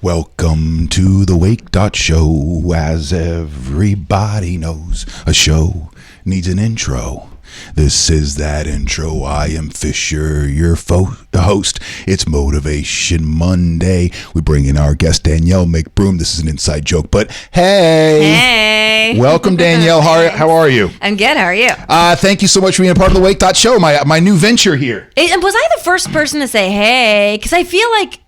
Welcome to the Wake.Show. As everybody knows, a show needs an intro. This is that intro. I am Fisher, your host. It's Motivation Monday. We bring in our guest, Danielle McBroom. This is an inside joke, but hey. Welcome, Danielle. How are you? I'm good. How are you? Thank you so much for being a part of the Wake.Show, my new venture here. Was I the first person to say hey? Because I feel like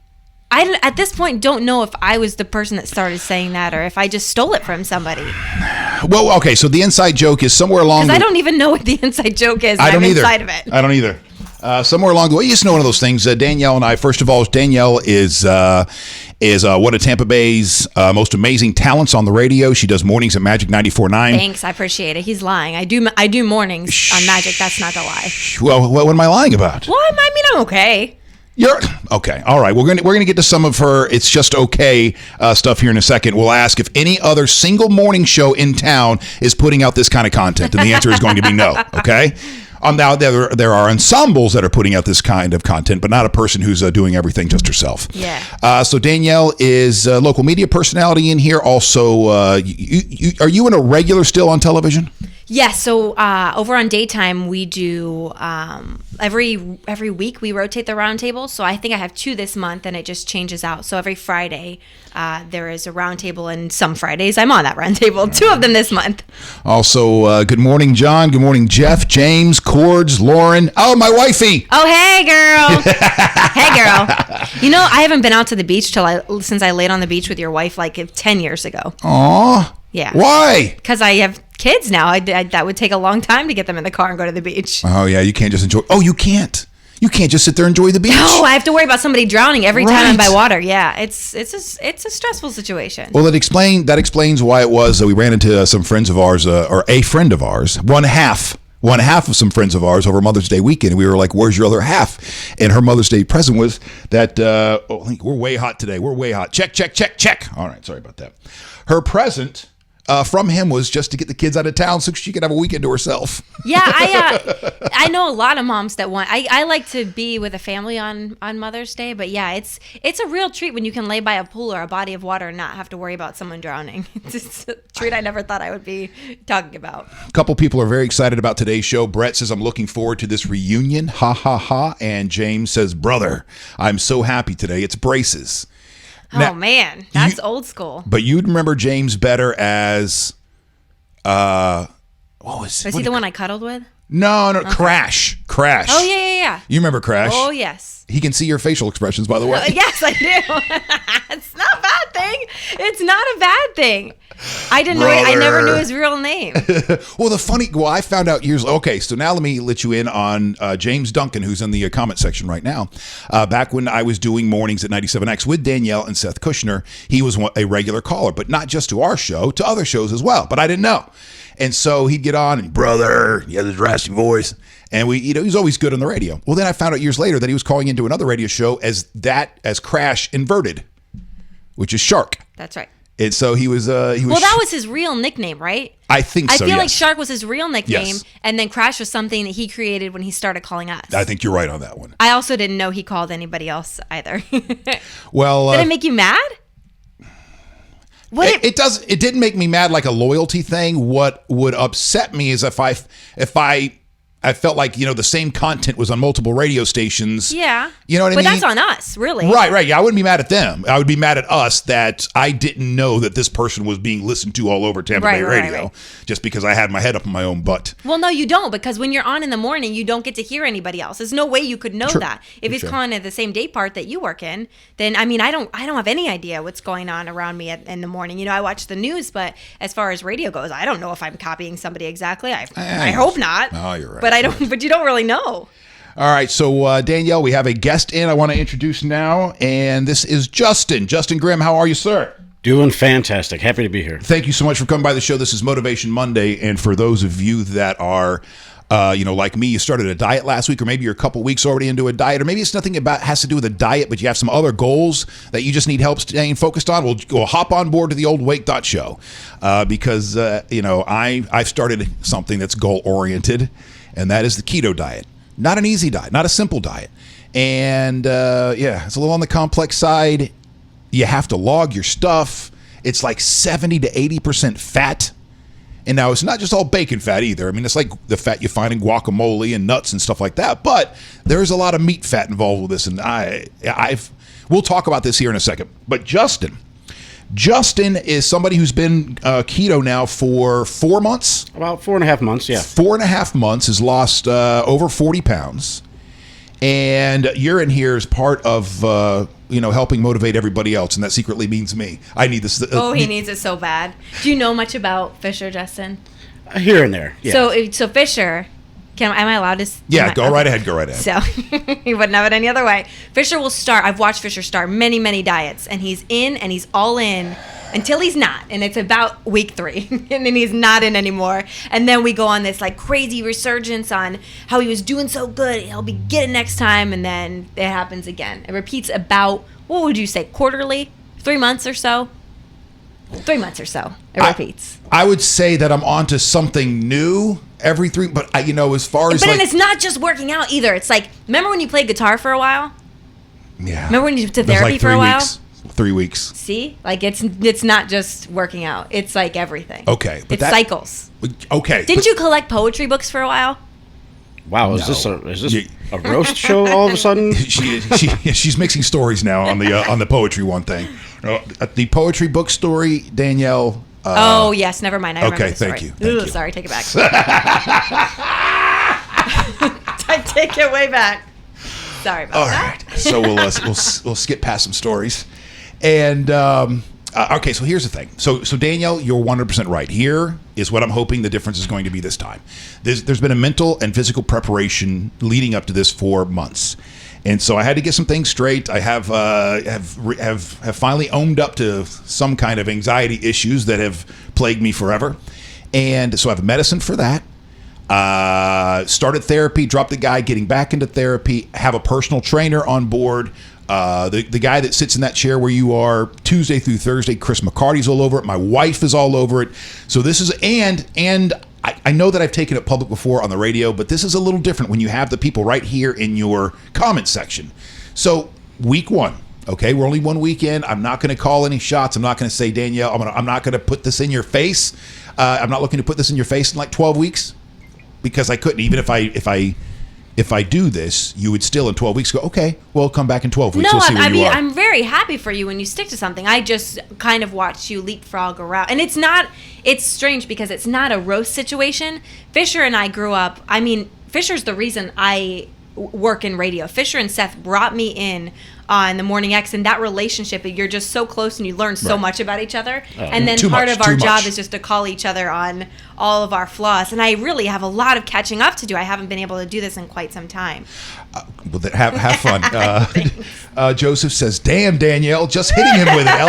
I, at this point, don't know if I was the person that started saying that or if I just stole it from somebody. Well, okay, so the inside joke is somewhere along Because I don't even know what the inside joke is. I don't either. Inside of it. I don't either. Somewhere along the way, you just know one of those things. Danielle and I, first of all, Danielle is one of Tampa Bay's most amazing talents on the radio. She does mornings at Magic 94.9. Thanks, I appreciate it. He's lying. I do mornings on Magic. That's not the lie. Well, what am I lying about? Well, I mean, I'm okay. You're okay. All right. We're gonna get to some of her "it's just okay" stuff here in a second. We'll ask if any other single morning show in town is putting out this kind of content, and the answer is going to be no. Okay. Now there are ensembles that are putting out this kind of content, but not a person who's doing everything just herself. Yeah. So Danielle is a local media personality in here. Also, are you in a regular still on television? Yes, so over on daytime we do every week we rotate the roundtable. So I think I have 2 this month, and it just changes out. So every Friday there is a roundtable, and some Fridays I'm on that roundtable. 2 of them this month. Also, good morning, John. Good morning, Jeff, James, Cords, Lauren. Oh, my wifey. Oh, hey, girl. Hey, girl. You know, I haven't been out to the beach since I laid on the beach with your wife like 10 years ago. Aw. Yeah. Why? Because I have kids now. That would take a long time to get them in the car and go to the beach. Oh, yeah. You can't just enjoy. Oh, you can't. You can't just sit there and enjoy the beach. No, I have to worry about somebody drowning every time I'm by water. Yeah, it's a stressful situation. Well, that explains why it was that we ran into some friends of ours, or a friend of ours, one half of some friends of ours over Mother's Day weekend. And we were like, "Where's your other half?" And her Mother's Day present was that. I think we're way hot today. We're way hot. Check. All right, sorry about that. Her present from him was just to get the kids out of town so she could have a weekend to herself. Yeah, I know a lot of moms that want. I like to be with a family on Mother's Day, but yeah, it's a real treat when you can lay by a pool or a body of water and not have to worry about someone drowning. It's a treat I never thought I would be talking about. A couple people are very excited about today's show. Brett says, "I'm looking forward to this reunion. Ha ha ha." And James says, "Brother, I'm so happy today. It's braces." Now, man, that's old school. But you'd remember James better as, what was he the one I cuddled with? No, okay. Crash. Oh, yeah. You remember Crash? Oh, yes. He can see your facial expressions, by the way. Yes, I do. It's not a bad thing. It's not a bad thing. I didn't know. I never knew his real name. I found out years. Okay, so now let me let you in on James Duncan, who's in the comment section right now. Back when I was doing mornings at 97X with Danielle and Seth Kushner, he was a regular caller, but not just to our show, to other shows as well. But I didn't know, and so he'd get on and brother, he has his raspy voice, and he's always good on the radio. Well, then I found out years later that he was calling into another radio show as Crash inverted, which is Shark. That's right. And so he was. Well, that was his real nickname, right? I think so. I feel yes. like Shark was his real nickname, yes. And then Crash was something that he created when he started calling us. I think you're right on that one. I also didn't know he called anybody else either. Well, did it make you mad? It does. It didn't make me mad like a loyalty thing. What would upset me is if I felt like, the same content was on multiple radio stations. Yeah. You know what I mean? But that's on us, really. Right. Yeah, I wouldn't be mad at them. I would be mad at us that I didn't know that this person was being listened to all over Tampa Bay radio just because I had my head up in my own butt. Well, no, you don't, because when you're on in the morning, you don't get to hear anybody else. There's no way you could know that. If he's calling at the same day part that you work in, then, I don't have any idea what's going on around me in the morning. I watch the news, but as far as radio goes, I don't know if I'm copying somebody exactly. I hope not. Oh, you're right. But you don't really know. All right, so Danielle, we have a guest in I want to introduce now, and this is Justin. Justin Grimm, how are you, sir? Doing fantastic. Happy to be here. Thank you so much for coming by the show. This is Motivation Monday, and for those of you that are, like me, you started a diet last week, or maybe you're a couple weeks already into a diet, or maybe it's nothing has to do with a diet, but you have some other goals that you just need help staying focused on. We'll hop on board to the old Wake.Show because I've started something that's goal oriented, and that is the keto diet. Not an easy diet, not a simple diet. And it's a little on the complex side. You have to log your stuff. It's like 70 to 80% fat. And now it's not just all bacon fat either. I mean, it's like the fat you find in guacamole and nuts and stuff like that. But there's a lot of meat fat involved with this. And we'll talk about this here in a second. But Justin is somebody who's been keto now for 4 months. About 4.5 months, yeah. 4.5 months, has lost over 40 pounds. And you're in here as part of, helping motivate everybody else. And that secretly means me. I need this. He needs it so bad. Do you know much about Fisher, Justin? Here and there, yeah. So Fisher, am I allowed to? Yeah, go right ahead. So he wouldn't have it any other way. Fisher will start. I've watched Fisher start many, many diets. And he's in and he's all in until he's not. And it's about week 3. And then he's not in anymore. And then we go on this like crazy resurgence on how he was doing so good. He'll be getting next time. And then it happens again. It repeats about, what would you say, quarterly? 3 months or so? 3 months or so. It repeats. I would say that I'm onto something new every 3, but as far as then it's not just working out either. It's like, remember when you played guitar for a while? Yeah. Remember when you did therapy for a while? 3 weeks. See? Like, it's not just working out. It's like everything. Okay. But it's cycles. Okay. Didn't you collect poetry books for a while? Wow, is this a roast show all of a sudden? She's mixing stories now on the poetry one thing. The poetry book story, Danielle. Yes, never mind. I remember the story. Thank you. Sorry, take it back. I take it way back. Sorry about that. All right. So we'll skip past some stories. And okay, so here's the thing. So Danielle, you're 100% right. Here is what I'm hoping the difference is going to be this time. There's been a mental and physical preparation leading up to this for months. And so I had to get some things straight. I have finally owned up to some kind of anxiety issues that have plagued me forever. And so I have medicine for that. Started therapy, dropped the guy, getting back into therapy, have a personal trainer on board. The guy that sits in that chair where you are Tuesday through Thursday, Chris McCarty's all over it. My wife is all over it. So this is, and I know that I've taken it public before on the radio, but this is a little different when you have the people right here in your comment section. So week 1, okay, we're only 1 week in. I'm not going to call any shots. I'm not going to say, Danielle, I'm not going to put this in your face. I'm not looking to put this in your face in like 12 weeks because I couldn't. Even if I do this, you would still in 12 weeks go, okay, well, come back in 12 weeks. No, we'll see where you are. I'm very happy for you when you stick to something. I just kind of watched you leapfrog around. And it's strange because it's not a roast situation. Fisher and I grew up, Fisher's the reason I work in radio. Fisher and Seth brought me in on the Morning X, and that relationship, you're just so close and you learn so much about each other. And then part of our job is just to call each other on all of our flaws. And I really have a lot of catching up to do. I haven't been able to do this in quite some time. Have fun. Joseph says, damn, Danielle, just hitting him with it,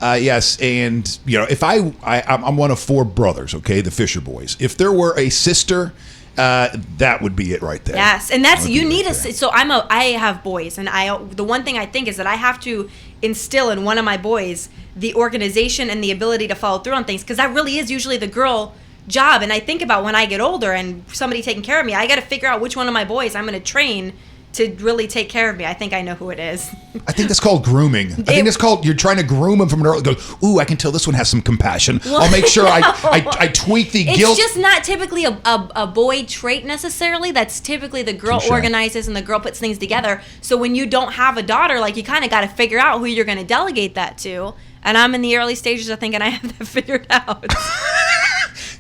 LOL. Yes, and if I'm one of 4 brothers, okay, the Fisher boys. If there were a sister, that would be it right there. Yes, and that's you need a. So I have boys, and the one thing I think is that I have to instill in one of my boys the organization and the ability to follow through on things, because that really is usually the girl job. And I think about when I get older and somebody taking care of me, I got to figure out which one of my boys I'm going to train to really take care of me. I think I know who it is. I think that's called grooming. I think it's called, you're trying to groom him from an early, go, ooh, I can tell this one has some compassion. Well, I'll make sure I tweak the guilt. It's just not typically a boy trait necessarily. That's typically the girl organizes and the girl puts things together. So when you don't have a daughter, like, you kind of got to figure out who you're going to delegate that to. And I'm in the early stages of thinking I have that figured out.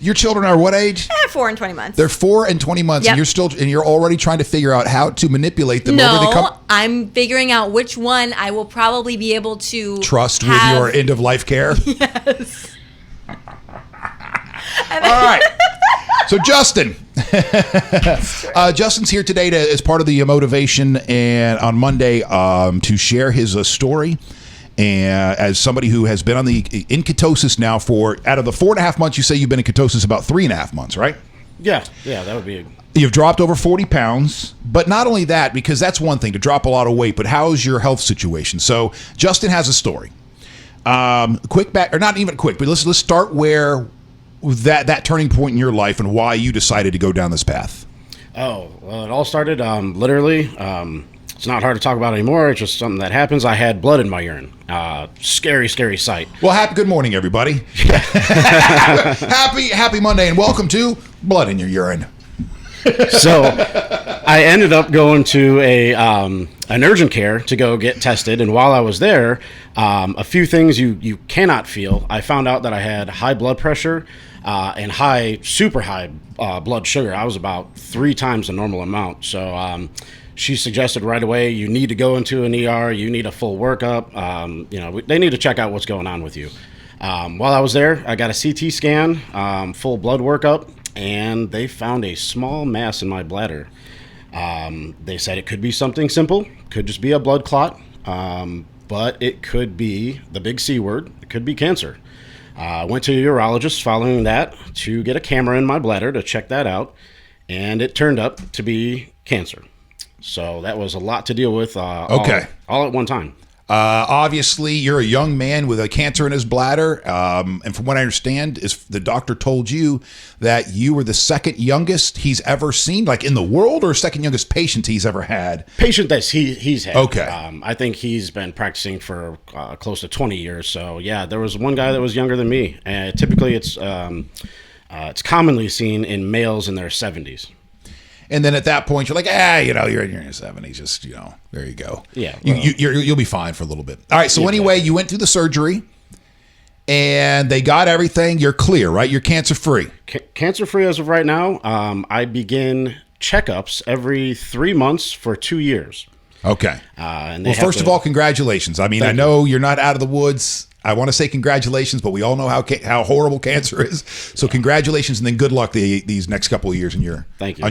Your children are what age? 4 and 20 months. They're 4 and 20 months, yep. And you're already trying to figure out how to manipulate them. No, I'm figuring out which one I will probably be able to trust with your end of life care. Yes. All right. So Justin, Justin's here today as part of the motivation, and on Monday to share his story. And as somebody who has been in ketosis now for, out of the 4.5 months, you say you've been in ketosis about 3.5 months, right? Yeah, that would be. You've dropped over 40 pounds, but not only that, because that's one thing to drop a lot of weight, but how's your health situation? So Justin has a story. Quick back, or not even quick, but let's start where that turning point in your life and why you decided to go down this path. Oh, well, it all started literally. It's not hard to talk about anymore. It's just something that happens. I had blood in my urine. Scary, scary sight. Well, good morning, everybody. happy Monday, and welcome to Blood in Your Urine. So I ended up going to an urgent care to go get tested. And while I was there, a few things you cannot feel. I found out that I had high blood pressure and super high blood sugar. I was about 3 times the normal amount. So she suggested right away, you need to go into an ER. You need a full workup. They need to check out what's going on with you. While I was there, I got a CT scan, full blood workup. And they found a small mass in my bladder. They said it could be something simple, could just be a blood clot, but it could be the big C word. It could be cancer. I went to a urologist following that to get a camera in my bladder to check that out, and it turned up to be cancer. So that was a lot to deal with all at one time. Obviously, you're a young man with a cancer in his bladder. And from what I understand, is the doctor told you that you were the second youngest he's ever seen, like in the world, or second youngest patient he's ever had? Patient that he's had. Okay. I think he's been practicing for close to 20 years. So, yeah, there was one guy that was younger than me. And typically it's commonly seen in males in their 70s. And then at that point, you're like, you're in your 70s. Just, there you go. Yeah. Well, you'll be fine for a little bit. All right. So anyway, you went through the surgery, and they got everything. You're clear, right? You're cancer-free. Cancer-free as of right now. I begin checkups every 3 months for 2 years. Okay. And first of all, congratulations. I mean, I know you're not out of the woods. I want to say congratulations, but we all know how horrible cancer is. So congratulations, and then good luck these next couple of years on your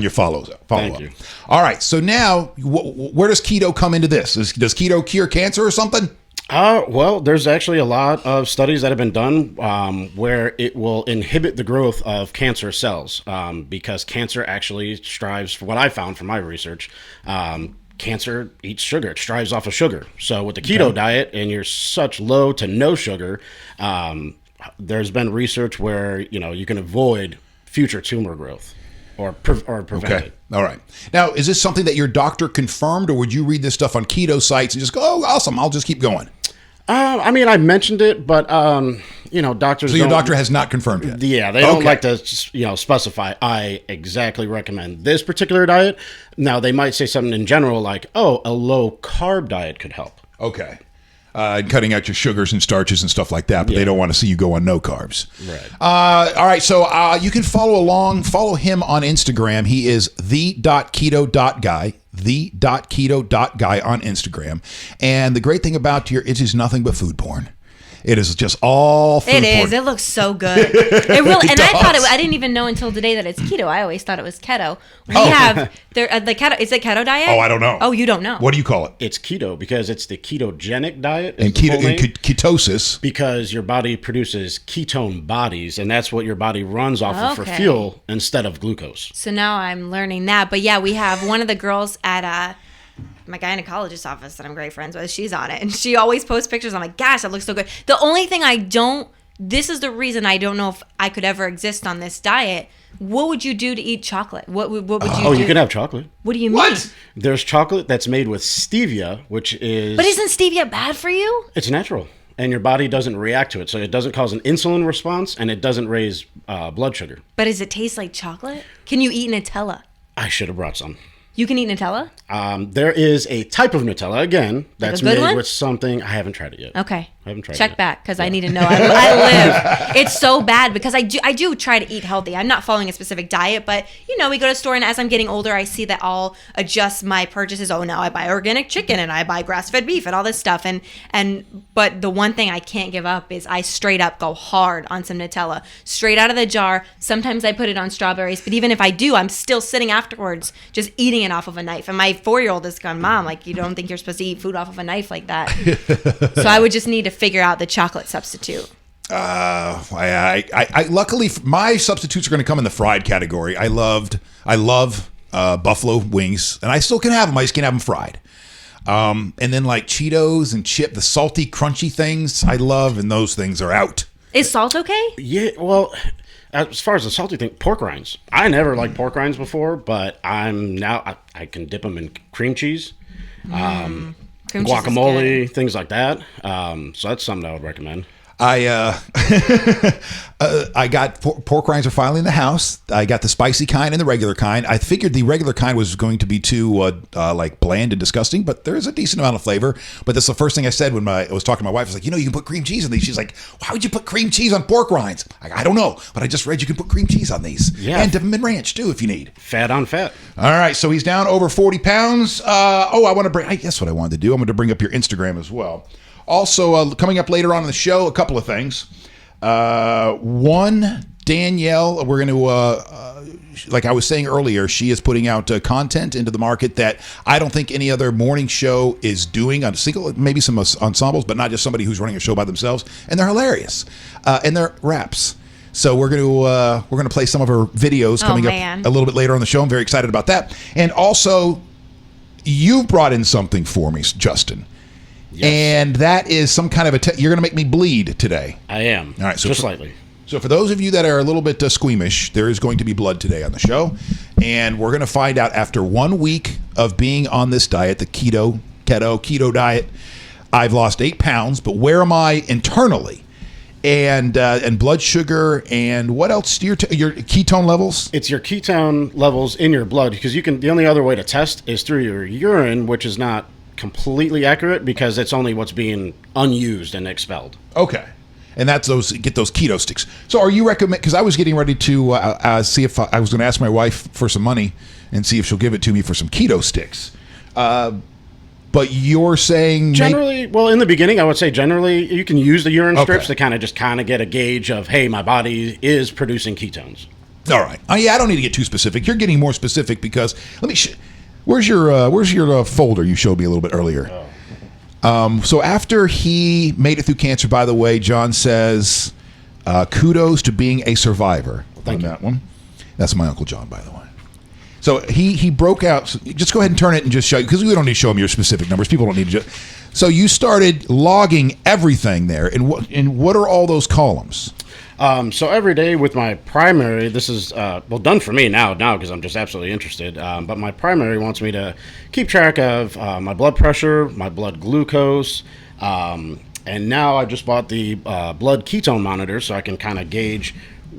follow-up. Thank you. All right. So now, where does keto come into this? Does keto cure cancer or something? Well, there's actually a lot of studies that have been done where it will inhibit the growth of cancer cells because cancer actually strives, for what I found from my research, cancer eats sugar. It strives off of sugar. So with the keto diet and you're such low to no sugar, there's been research where, you can avoid future tumor growth or prevent it. All right. Now, is this something that your doctor confirmed, or would you read this stuff on keto sites and just go, oh, awesome, I'll just keep going? I mentioned it, but, doctors. So your doctor has not confirmed it? Yeah, they don't like to, specify, I exactly recommend this particular diet. Now, they might say something in general like, a low carb diet could help. Okay. Cutting out your sugars and starches and stuff like that, but they don't want to see you go on no carbs. Right. All right, so you can follow him on Instagram. He is the.keto.guy, the.keto.guy on Instagram. And the great thing about it is nothing but food porn. It is just all food porn. It is. It looks so good. It really. And I didn't even know until today that it's keto. I always thought it was keto. We have the keto. Is it keto diet? Oh, I don't know. Oh, you don't know. What do you call it? It's keto because it's the ketogenic diet. And ketosis. Because your body produces ketone bodies, and that's what your body runs off of for fuel instead of glucose. So now I'm learning that. But yeah, we have one of the girls at my gynecologist's office that I'm great friends with. She's on it, and she always posts pictures. I'm like, gosh, that looks so good. The only thing this is the reason I don't know if I could ever exist on this diet. What would you do to eat chocolate? What would you do? Oh, you can have chocolate. What do you mean? There's chocolate that's made with stevia, which is... But isn't stevia bad for you? It's natural, and your body doesn't react to it. So it doesn't cause an insulin response, and it doesn't raise blood sugar. But does it taste like chocolate? Can you eat Nutella? I should have brought some. You can eat Nutella? There is a type of Nutella, again, that's made with something. I haven't tried it yet. Okay. I haven't tried it Check yet. back, because I need to know. I live. It's so bad because I do try to eat healthy. I'm not following a specific diet, but, we go to the store, and as I'm getting older, I see that I'll adjust my purchases. Oh, now I buy organic chicken, and I buy grass-fed beef, and all this stuff. But the one thing I can't give up is I straight up go hard on some Nutella. Straight out of the jar. Sometimes I put it on strawberries, but even if I do, I'm still sitting afterwards just eating it off of a knife. And my 4-year-old is going, Mom, you don't think you're supposed to eat food off of a knife like that. So I would just need to figure out the chocolate substitute. I luckily my substitutes are going to come in the fried category. I love buffalo wings, and I still can have them. I just can't have them fried. And then like Cheetos and the salty, crunchy things I love, and those things are out. Is salt okay? Yeah, well, as far as the salty thing, pork rinds. I never liked pork rinds before, but I can dip them in cream cheese, Cream cheese is guacamole, things like that. So that's something I would recommend. I got pork rinds are finally in the house. I got the spicy kind and the regular kind. I figured the regular kind was going to be too like bland and disgusting, but there is a decent amount of flavor. But that's the first thing I said when I was talking to my wife. I was like, you can put cream cheese on these. She's like, why would you put cream cheese on pork rinds? I don't know, but I just read you can put cream cheese on these. Yeah. And dip them in ranch too if you need. Fat on fat. All right, so he's down over 40 pounds. I guess what I wanted to do. I'm going to bring up your Instagram as well. Also, coming up later on in the show, a couple of things. One, Danielle, we're going to, like I was saying earlier, she is putting out content into the market that I don't think any other morning show is doing on a single, maybe some ensembles, but not just somebody who's running a show by themselves. And they're hilarious. And they're raps. So we're going to play some of her videos coming up a little bit later on the show. I'm very excited about that. And also, you brought in something for me, Justin. Yes. And that is some kind of you're going to make me bleed today. I am. All right, so just slightly. So for those of you that are a little bit squeamish, there is going to be blood today on the show. And we're going to find out after 1 week of being on this diet, the keto diet, I've lost 8 pounds. But where am I internally? And blood sugar and what else? Your ketone levels? It's your ketone levels in your blood because the only other way to test is through your urine, which is not completely accurate because it's only what's being unused and expelled. Okay. And that's get those keto sticks. So are you recommend, because I was getting ready to see if I was going to ask my wife for some money and see if she'll give it to me for some keto sticks. But you're saying generally, well, in the beginning, I would say generally you can use the urine strips to kind of get a gauge of, hey, my body is producing ketones. All right. I don't need to get too specific. You're getting more specific because where's your folder you showed me a little bit earlier? So after he made it through cancer, by the way, John says, kudos to being a survivor. Thank you. That one. That's my Uncle John, by the way. So he broke out. So just go ahead and turn it and just show you, because we don't need to show them your specific numbers. People don't need to. So you started logging everything there. And what are all those columns? So every day with my primary, this is, done for me now because I'm just absolutely interested. But my primary wants me to keep track of my blood pressure, my blood glucose, and now I just bought the blood ketone monitor so I can kind of gauge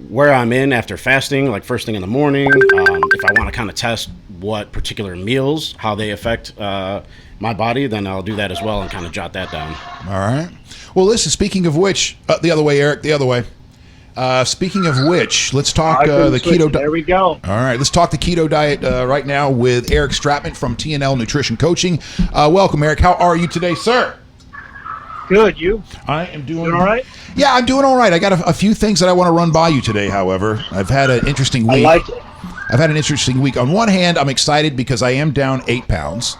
where I'm in after fasting, like first thing in the morning. If I want to kind of test what particular meals, how they affect my body, then I'll do that as well and kind of jot that down. All right. Well, listen, speaking of which, the other way, Eric, the other way. Speaking of which, let's talk the keto diet. There we go. All right, let's talk the keto diet right now with Eric Stratman from TNL Nutrition Coaching. Welcome, Eric. How are you today, sir? Good. You? I am doing all right. Yeah, I'm doing all right. I got a few things that I want to run by you today. However, I've had an interesting week. I like it. I've had an interesting week. On one hand, I'm excited because I am down 8 pounds.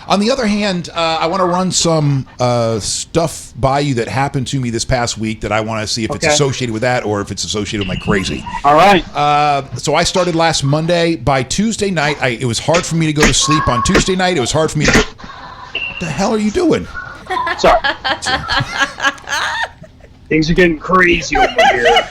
On the other hand, I want to run some stuff by you that happened to me this past week that I want to see if it's associated with that or if it's associated with my crazy. All right. So I started last Monday. By Tuesday night, it was hard for me to go to sleep on Tuesday night. It was hard for me to What the hell are you doing? Sorry. Things are getting crazy over here.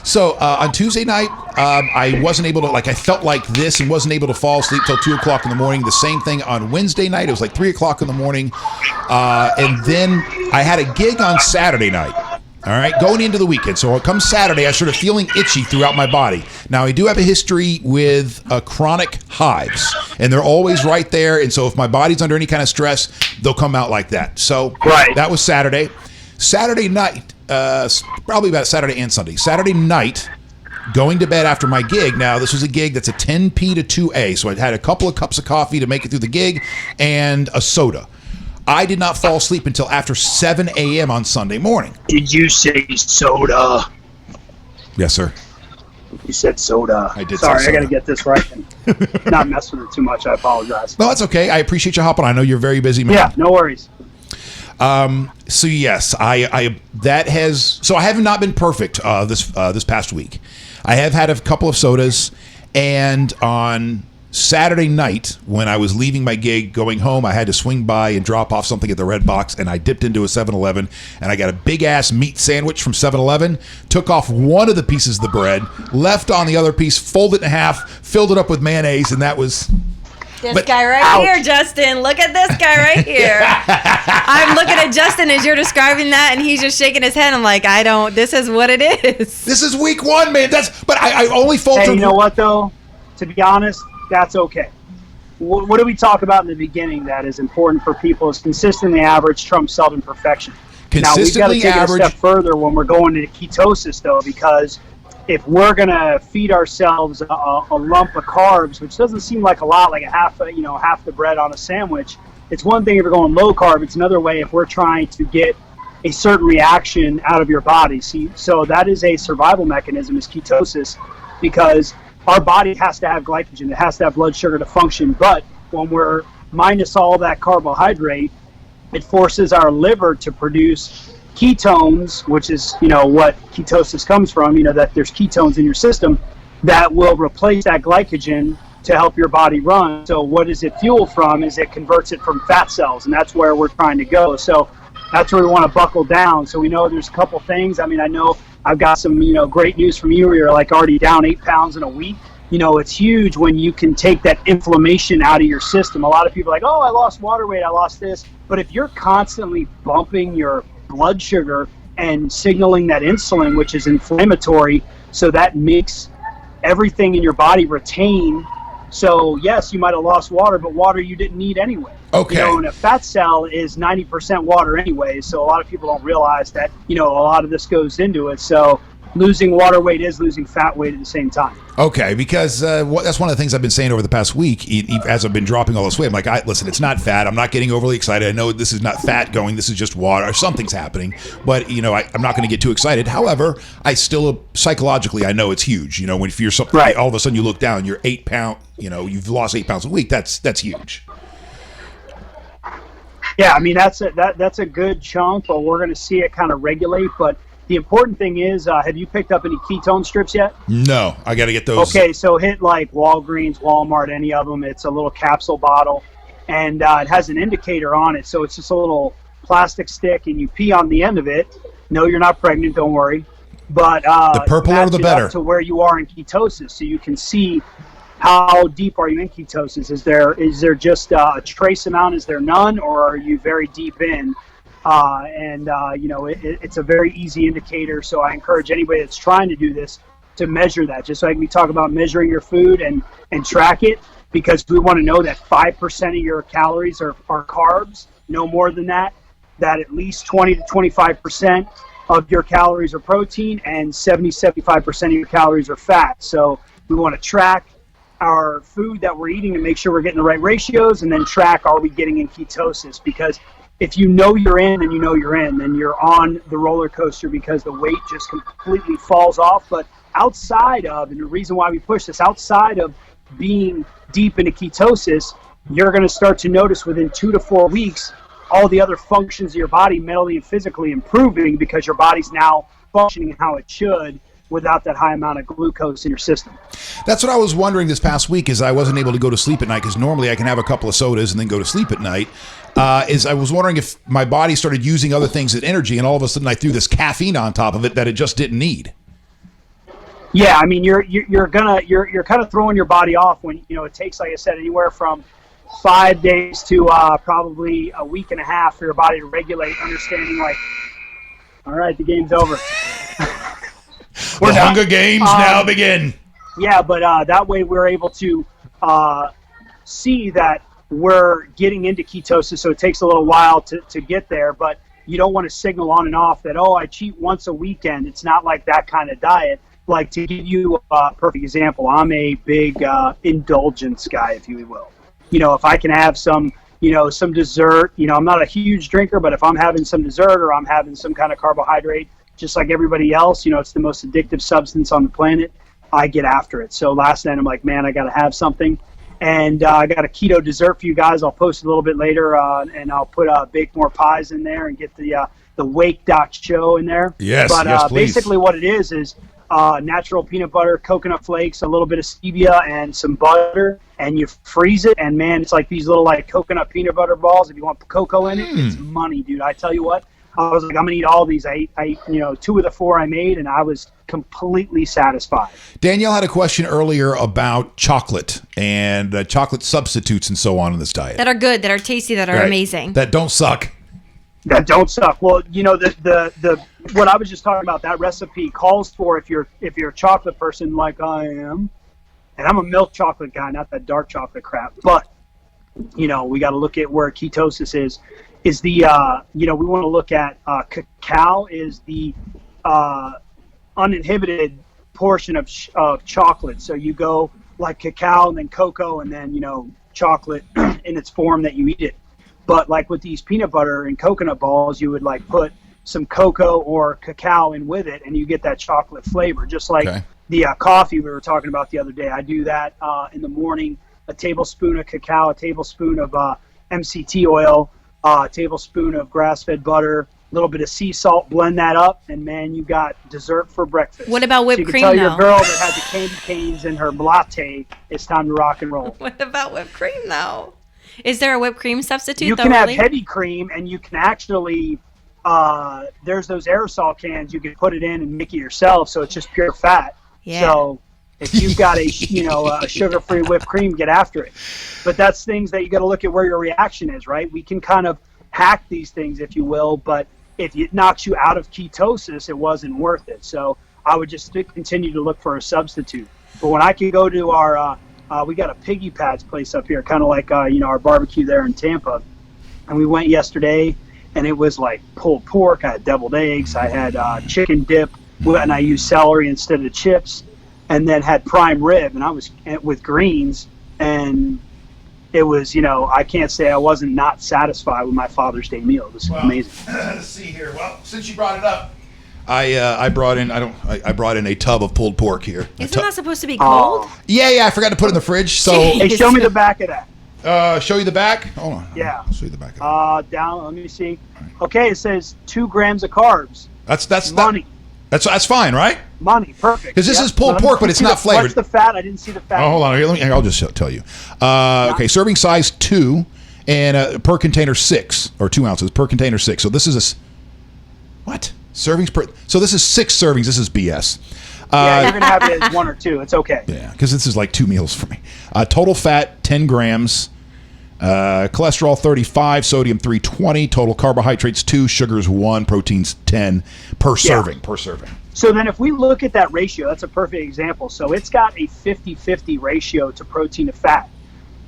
So on Tuesday night, I wasn't able to, I felt like this and wasn't able to fall asleep till 2 o'clock in the morning. The same thing on Wednesday night. It was like 3 o'clock in the morning. And then I had a gig on Saturday night. All right, going into the weekend. So it comes Saturday, I started feeling itchy throughout my body. Now, I do have a history with chronic hives, and they're always right there. And so if my body's under any kind of stress, they'll come out like that. So that was Saturday. Saturday night, probably about Saturday and Sunday. Saturday night, going to bed after my gig. Now, this was a gig that's a 10P to 2A, so I had a couple of cups of coffee to make it through the gig and a soda. I did not fall asleep until after 7 a.m. on Sunday morning. Did you say soda? Yes, sir. You said soda. I did. Sorry, say soda. I got to get this right. And not mess with it too much. I apologize. No, that's okay. I appreciate you hopping on. I know you're a very busy man. Yeah, no worries. So yes, I have not been perfect this past week. I have had a couple of sodas, and on Saturday night, when I was leaving my gig, going home, I had to swing by and drop off something at the Red Box, and I dipped into a 7-Eleven, and I got a big-ass meat sandwich from 7-Eleven, took off one of the pieces of the bread, left on the other piece, folded it in half, filled it up with mayonnaise, and that was... This guy right here, Justin. Look at this guy right here. I'm looking at Justin as you're describing that, and he's just shaking his head. I'm like, this is what it is. This is week one, man. But I only faltered... Hey, you know what, though? To be honest, that's okay. What do we talk about in the beginning that is important for people is consistently average trumps seldom perfection. Now, we've got to take it a step further when we're going into ketosis, though, because if we're going to feed ourselves a lump of carbs, which doesn't seem like a lot, like half the bread on a sandwich, it's one thing if you're going low carb. It's another way if we're trying to get a certain reaction out of your body. See, so that is a survival mechanism, is ketosis, because our body has to have glycogen. It has to have blood sugar to function. But when we're minus all that carbohydrate, it forces our liver to produce ketones, which is, what ketosis comes from, that there's ketones in your system that will replace that glycogen to help your body run. So what is it fueled from is it converts it from fat cells, and that's where we're trying to go. So that's where we want to buckle down. So we know there's a couple things. I mean, I know I've got some, great news from you. You're like already down 8 pounds in a week. It's huge when you can take that inflammation out of your system. A lot of people are like, oh, I lost water weight, I lost this. But if you're constantly bumping your blood sugar and signaling that insulin, which is inflammatory, so that makes everything in your body retain. So yes, you might have lost water, but water you didn't need anyway. Okay. And a fat cell is 90% water anyway, so a lot of people don't realize that, a lot of this goes into it. So losing water weight is losing fat weight at the same time. Okay, because that's one of the things I've been saying over the past week as I've been dropping all this weight. I'm like, listen, it's not fat. I'm not getting overly excited. I know this is not fat going. This is just water. Something's happening. But, I'm not going to get too excited. However, I still, psychologically, I know it's huge. When if you're something, right, all of a sudden you look down, you're 8 pounds, you've lost 8 pounds a week. That's huge. Yeah, I mean, that's a good chunk, but we're going to see it kind of regulate. But the important thing is, have you picked up any ketone strips yet? No, I got to get those. Okay, so hit like Walgreens, Walmart, any of them. It's a little capsule bottle, and it has an indicator on it. So it's just a little plastic stick, and you pee on the end of it. No, you're not pregnant, don't worry. But the purple or the better. To where you are in ketosis, so you can see how deep are you in ketosis. Is there just a trace amount? Is there none, or are you very deep in? It's a very easy indicator. So I encourage anybody that's trying to do this to measure that. Just like we talk about measuring your food and track it, because we want to know that 5% of your calories are carbs, no more than that at least 20 to 25% of your calories are protein, and 75% of your calories are fat. So we want to track our food that we're eating to make sure we're getting the right ratios, and then track, are we getting in ketosis? Because if you know you're in, and then you're on the roller coaster, because the weight just completely falls off. But outside of, and the reason why we push this, outside of being deep into ketosis, you're going to start to notice within 2 to 4 weeks all the other functions of your body, mentally and physically, improving, because your body's now functioning how it should without that high amount of glucose in your system. That's what I was wondering this past week, is I wasn't able to go to sleep at night, because normally I can have a couple of sodas and then go to sleep at night. Is I was wondering if my body started using other things as energy, and all of a sudden I threw this caffeine on top of it that it just didn't need. Yeah, I mean, you're kind of throwing your body off when, it takes, like I said, anywhere from 5 days to probably a week and a half for your body to regulate, understanding like, all right, the game's over. The Hunger Games now begin. Yeah, but that way we're able to see that we're getting into ketosis, so it takes a little while to get there, but you don't want to signal on and off that, I cheat once a weekend. It's not like that kind of diet. Like, to give you a perfect example, I'm a big indulgence guy, if you will. If I can have some dessert, I'm not a huge drinker, but if I'm having some dessert or I'm having some kind of carbohydrate, just like everybody else, it's the most addictive substance on the planet, I get after it. So last night I'm like, man, I got to have something. And I got a keto dessert for you guys. I'll post it a little bit later, and I'll put bake more pies in there and get the Wake.Show in there. Yes, but yes, please. Basically what it is natural peanut butter, coconut flakes, a little bit of stevia, and some butter. and you freeze it, and man, it's like these little like coconut peanut butter balls. If you want cocoa in it, it's money, dude. I tell you what, I was like, I'm gonna eat all these. I ate, 2 of the 4 I made, and I was completely satisfied. Danielle had a question earlier about chocolate and chocolate substitutes and so on in this diet. That are good, that are tasty, that are amazing. That don't suck. That don't suck. Well, the what I was just talking about, that recipe calls for, if you're a chocolate person like I am, and I'm a milk chocolate guy, not that dark chocolate crap, but we got to look at where ketosis is the we want to look at cacao is the uninhibited portion of chocolate. So you go like cacao and then cocoa and then chocolate in its form that you eat it. But like with these peanut butter and coconut balls, you would like put some cocoa or cacao in with it, and you get that chocolate flavor. Just like the coffee we were talking about the other day. I do that in the morning. A tablespoon of cacao, a tablespoon of MCT oil, a tablespoon of grass-fed butter, a little bit of sea salt. Blend that up, and man, you got dessert for breakfast. What about whipped cream? You can tell your girl that had the candy canes in her latte, it's time to rock and roll. What about whipped cream though? Is there a whipped cream substitute? You can have heavy cream, and you can actually there's those aerosol cans. You can put it in and make it yourself, so it's just pure fat. Yeah. So if you've got a a sugar-free whipped cream, get after it. But that's things that you got to look at where your reaction is, right? We can kind of hack these things, if you will, but if it knocks you out of ketosis, it wasn't worth it. So I would just continue to look for a substitute. But when I can go to our we got a Piggy Pat's place up here, kind of like our barbecue there in Tampa, and we went yesterday, and it was like pulled pork. I had deviled eggs. I had chicken dip, and I used celery instead of chips, and then had prime rib, and I was with greens, and it was I can't say I wasn't not satisfied with my Father's Day meal. It was amazing. Let's see here. Well, since you brought it up, I brought in a tub of pulled pork here. Isn't that supposed to be cold? Yeah, I forgot to put it in the fridge. So hey, show me the back of that. Show you the back? Hold on. Yeah. I'll show you the back of down, let me see. Okay, it says 2 grams of carbs. That's money. That's fine, right? Money, perfect. Because this is pulled pork, but it's not flavored. What's the fat? I didn't see the fat. Oh, hold on. Here, I'll just tell you. Okay, serving size 2, and per container 6, or 2 ounces per container 6. So this is what? Servings per. So this is 6 servings. This is BS. Yeah, you're gonna have it as 1 or 2. It's okay. Yeah, because this is like 2 meals for me. Total fat 10 grams. Cholesterol 35, sodium 320, total carbohydrates 2, sugars 1, proteins 10 per serving. So then if we look at that ratio, that's a perfect example. So it's got a 50-50 ratio to protein to fat.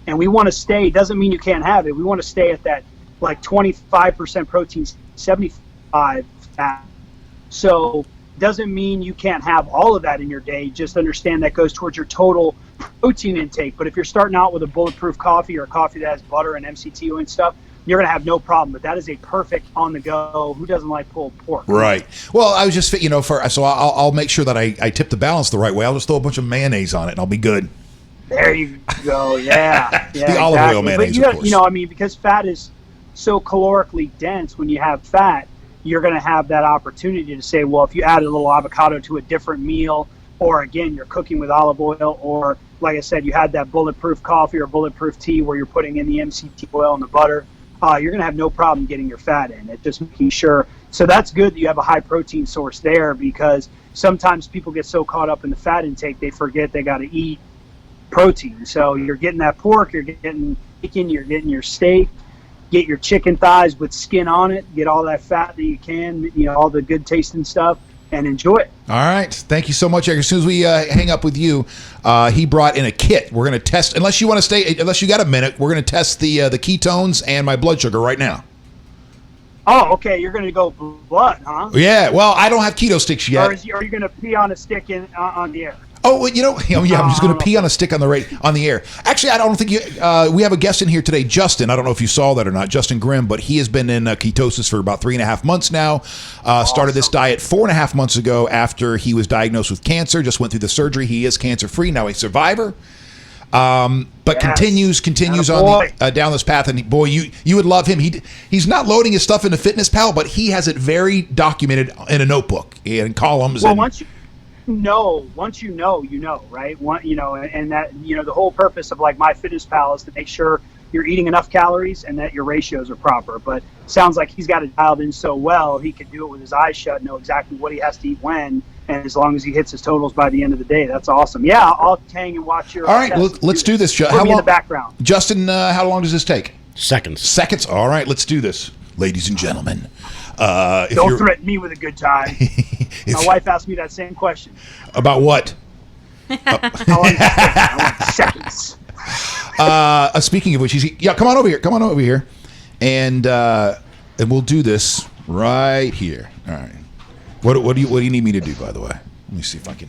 And we want to stay, doesn't mean you can't have it. We want to stay at that like 25% protein, 75 fat. So doesn't mean you can't have all of that in your day. Just understand that goes towards your total protein intake. But if you're starting out with a bulletproof coffee or a coffee that has butter and MCT oil and stuff, you're going to have no problem. But that is a perfect on the go. Who doesn't like pulled pork? Right. Well, I was just, so I'll make sure that I tip the balance the right way. I'll just throw a bunch of mayonnaise on it and I'll be good. There you go. Yeah. The olive oil mayonnaise, but of course. Because fat is so calorically dense, when you have fat, you're going to have that opportunity to say, well, if you add a little avocado to a different meal, or again, you're cooking with olive oil, or like I said, you had that bulletproof coffee or bulletproof tea where you're putting in the MCT oil and the butter, you're going to have no problem getting your fat in. It's just making sure. So that's good that you have a high protein source there, because sometimes people get so caught up in the fat intake, they forget they got to eat protein. So you're getting that pork, you're getting chicken, you're getting your steak. Get your chicken thighs with skin on it. Get all that fat that you can, all the good tasting stuff, and enjoy it. All right. Thank you so much, Eric. As soon as we hang up with you, he brought in a kit. We're going to test, unless you got a minute, we're going to test the ketones and my blood sugar right now. Oh, okay. You're going to go blood, huh? Yeah. Well, I don't have keto sticks yet. Or are you going to pee on a stick on the air? Oh, I'm just going to pee on a stick on the air. Actually, I don't think we have a guest in here today, Justin. I don't know if you saw that or not, Justin Grimm, but he has been in ketosis for about 3.5 months now. Started this diet 4.5 months ago after he was diagnosed with cancer. Just went through the surgery. He is cancer free now, a survivor. But continues on down this path, and boy, you would love him. He's not loading his stuff into Fitness Pal, but he has it very documented in a notebook and columns. Well, once you know, right? And that, the whole purpose of like MyFitnessPal is to make sure you're eating enough calories and that your ratios are proper. But sounds like he's got it dialed in so well, he can do it with his eyes shut, know exactly what he has to eat when, and as long as he hits his totals by the end of the day, that's awesome. Yeah, I'll hang and watch your. All right, let's do this. How long in the background? Justin, how long does this take? Seconds. All right, let's do this, ladies and gentlemen. Don't threaten me with a good time. My wife asked me that same question. About what? How long does it take? I want seconds. Speaking of which, come on over here, and we'll do this right here. All right. What do you need me to do, by the way? Let me see if I can.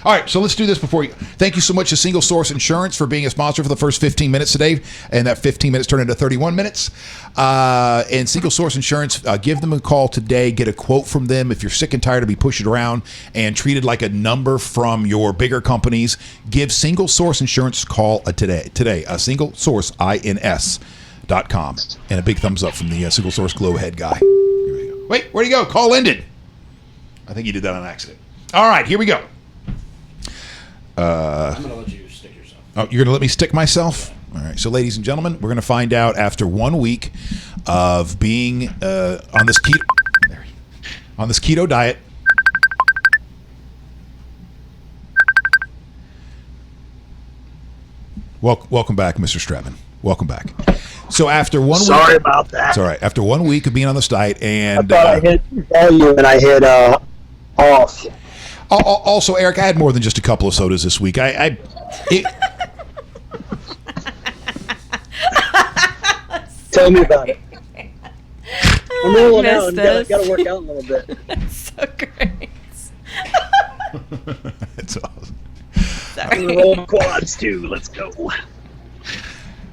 All right, so let's do this before you. Thank you so much to Single Source Insurance for being a sponsor for the first 15 minutes today, and that 15 minutes turned into 31 minutes. And Single Source Insurance, give them a call today. Get a quote from them if you're sick and tired of being pushed around and treated like a number from your bigger companies. Give Single Source Insurance a call today. SingleSourceINS.com. And a big thumbs up from the Single Source Glow head guy. Here we go. Wait, where'd he go? Call ended. I think he did that on accident. All right, here we go. I'm going to let you stick yourself. Oh, you're going to let me stick myself? All right. So, ladies and gentlemen, we're going to find out after 1 week of being on this keto diet. Welcome back, Mr. Stratman. Welcome back. So after 1 week, sorry about that. It's all right. After 1 week of being on this diet, and I thought I hit volume and I hit off. Also, Eric, I had more than just a couple of sodas this week. Tell me about it. I'm rolling out and got to work out a little bit. That's so great. It's awesome. Sorry. I'm going to roll my quads too. Let's go.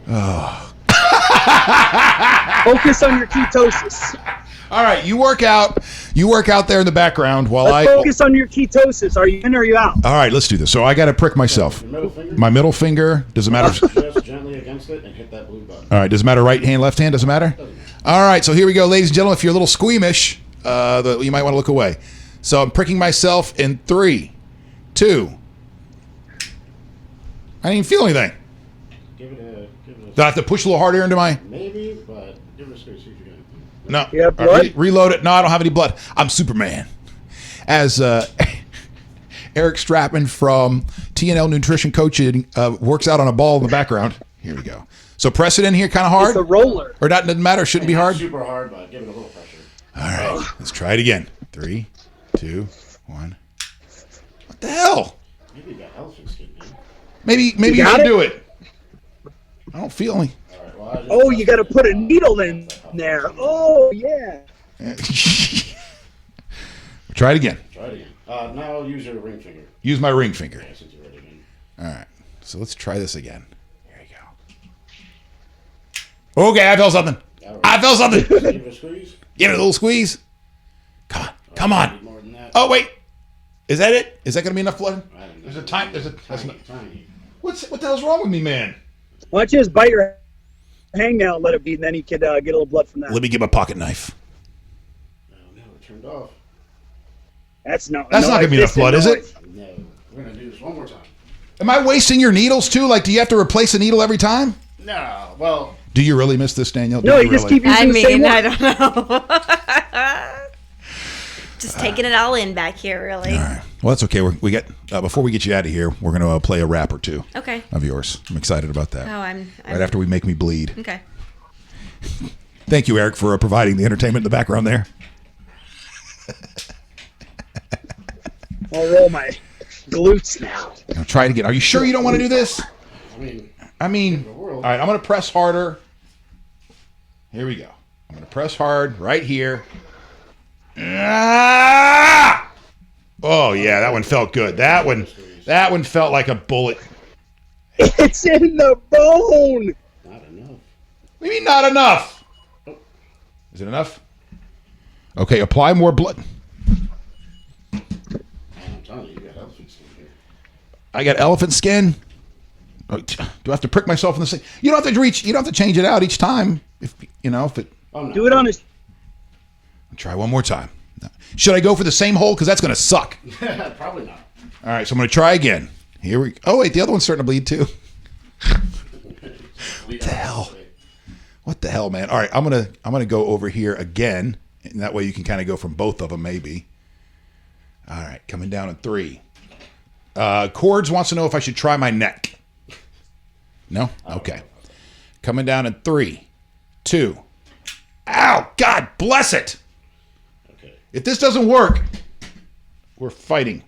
Oh. Focus on your ketosis. All right, you work out there in the background while Let's focus on your ketosis. Are you in or are you out? All right, let's do this. So I got to prick myself. My middle finger. Does it matter? Just gently against it and hit that blue button. All right, does it matter right hand, left hand? Does it matter? All right, so here we go, ladies and gentlemen. If you're a little squeamish, you might want to look away. So I'm pricking myself in 3, 2. I didn't even feel anything. Give it a. Do I have to push a little harder into my? Maybe, but give it a squeeze. See if you got anything. No. You have blood? Reload it. No, I don't have any blood. I'm Superman. As Eric Stratman from TNL Nutrition Coaching works out on a ball in the background. Here we go. So press it in here kind of hard. It's a roller. Or not, doesn't matter. Shouldn't be hard. Super hard, but give it a little pressure. All right. Let's try it again. 3, 2, 1. What the hell? Maybe you got elephant skin, man. Maybe you can do it. I don't feel any. All right, well, you got to put a needle in there. Oh, yeah. Try it again. Now use your ring finger. Use my ring finger. Yeah, since you're ready again. All right. So let's try this again. Here we go. Okay, I felt something. I felt something. Give it a squeeze. Give it a little squeeze. Come on. Come on. More than that. Oh, wait. Is that it? Is that going to be enough blood? I don't know. There's a time. That's Tiny. what the hell's wrong with me, man? Why don't you just bite your hangnail and let it be, and then you could get a little blood from that. Let me get my pocket knife. Oh, no, it turned off. That's not going to be enough blood, is it? No. We're going to do this one more time. Am I wasting your needles, too? Like, do you have to replace a needle every time? No. Well. Do you really miss this, Danielle? No, you just keep using the same one. I don't know. Just taking it all in back here, really. All right. Well, that's okay. We get before we get you out of here, we're going to play a rap or two. Okay. Of yours. I'm excited about that. Oh, I'm right after we make me bleed. Okay. Thank you, Eric, for providing the entertainment in the background there. I'll roll my glutes now. I'll try it again. Are you sure you don't want to do this? I mean, all right, I'm going to press harder. Here we go. I'm going to press hard right here. Ah! Oh, yeah, that one felt good. That one felt like a bullet. It's in the bone. Not enough. Maybe not enough. Is it enough? Okay, apply more blood. I'm telling you, you got elephant skin here. I got elephant skin. Do I have to prick myself in the same? You don't have to reach. You don't have to change it out each time. If it. Oh, no. Do it on his. Try one more time. Should I go for the same hole? Because that's going to suck. Probably not. All right, so I'm going to try again. Here we. Oh wait, the other one's starting to bleed too. What the hell? What the hell, man? All right, I'm gonna go over here again, and that way you can kind of go from both of them, maybe. All right, coming down in 3. Cords wants to know if I should try my neck. No? Okay. Coming down in 3, 2. Ow! God bless it! Okay. If this doesn't work, we're fighting.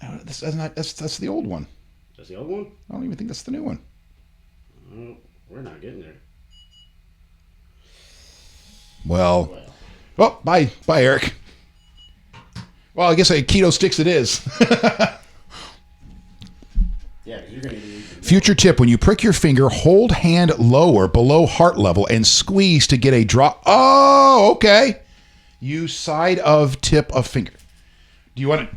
That's the old one. That's the old one? I don't even think that's the new one. We're not getting there. Well, bye, Eric. Well, I guess a keto sticks it is. Yeah, because you're going to need. Future tip: when you prick your finger, hold hand lower below heart level and squeeze to get a drop. Oh, okay. Use side of tip of finger. Do you want to?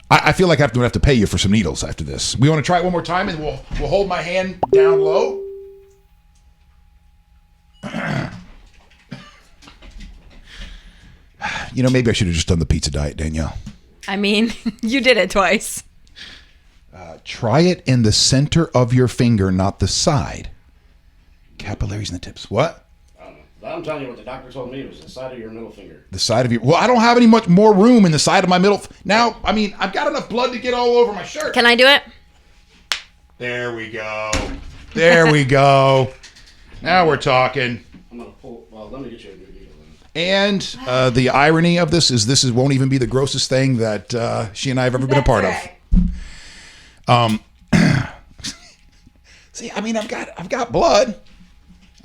I feel like I'm going to have to pay you for some needles after this. We want to try it one more time, and we'll hold my hand down low. You know, maybe I should have just done the pizza diet, Danielle. I mean, you did it twice. Try it in the center of your finger, not the side. Capillaries in the tips. What? I don't know. I'm telling you what the doctor told me. It was the side of your middle finger. The side of your... Well, I don't have any much more room in the side of my middle... Now, I mean, I've got enough blood to get all over my shirt. Can I do it? There we go. There we go. Now we're talking. I'm going to pull... Well, let me get you a new needle then. And the irony of this won't even be the grossest thing that she and I have ever been a part of. See, I mean, I've got blood.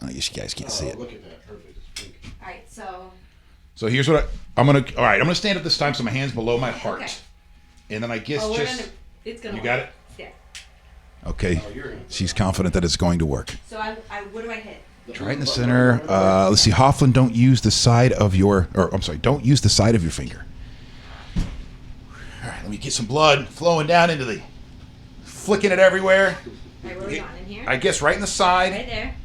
Oh, you guys can't see it. Look at that. Perfect. It's pink. All right, so... So here's what I'm going to... All right, I'm going to stand up this time so my hand's below my heart. Okay. And then I guess it's gonna You work. got it? Yeah. Okay. She's confident that it's going to work. So what do I hit? Try it in the center. Let's see. Hoffman, don't use the side of your... don't use the side of your finger. All right, let me get some blood flowing down into the... Flicking it everywhere. All right, where are we going? In here? I guess right in the side. Right there.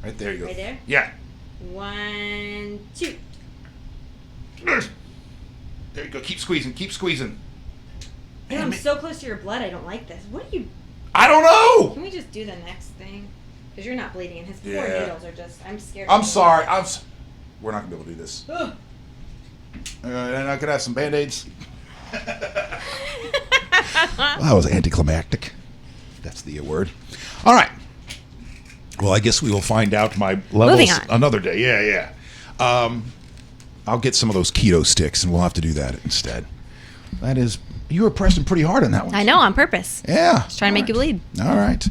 Right there you go. Right there? Yeah. 1, 2. There you go. Keep squeezing. Keep squeezing. Man, I'm so close to your blood. I don't like this. What are you... I don't know. Can we just do the next thing? Because you're not bleeding, and his poor Yeah. needles are just... I'm scared. I'm sorry. We're not going to be able to do this. And I could have some Band-Aids. Well, that was anticlimactic. That's the word. All right. Well, I guess we will find out my levels Moving on. another day. Yeah. I'll get some of those keto sticks, and we'll have to do that instead. That is... You were pressing pretty hard on that one. I know, on purpose. Yeah. Just trying to make you bleed. All right.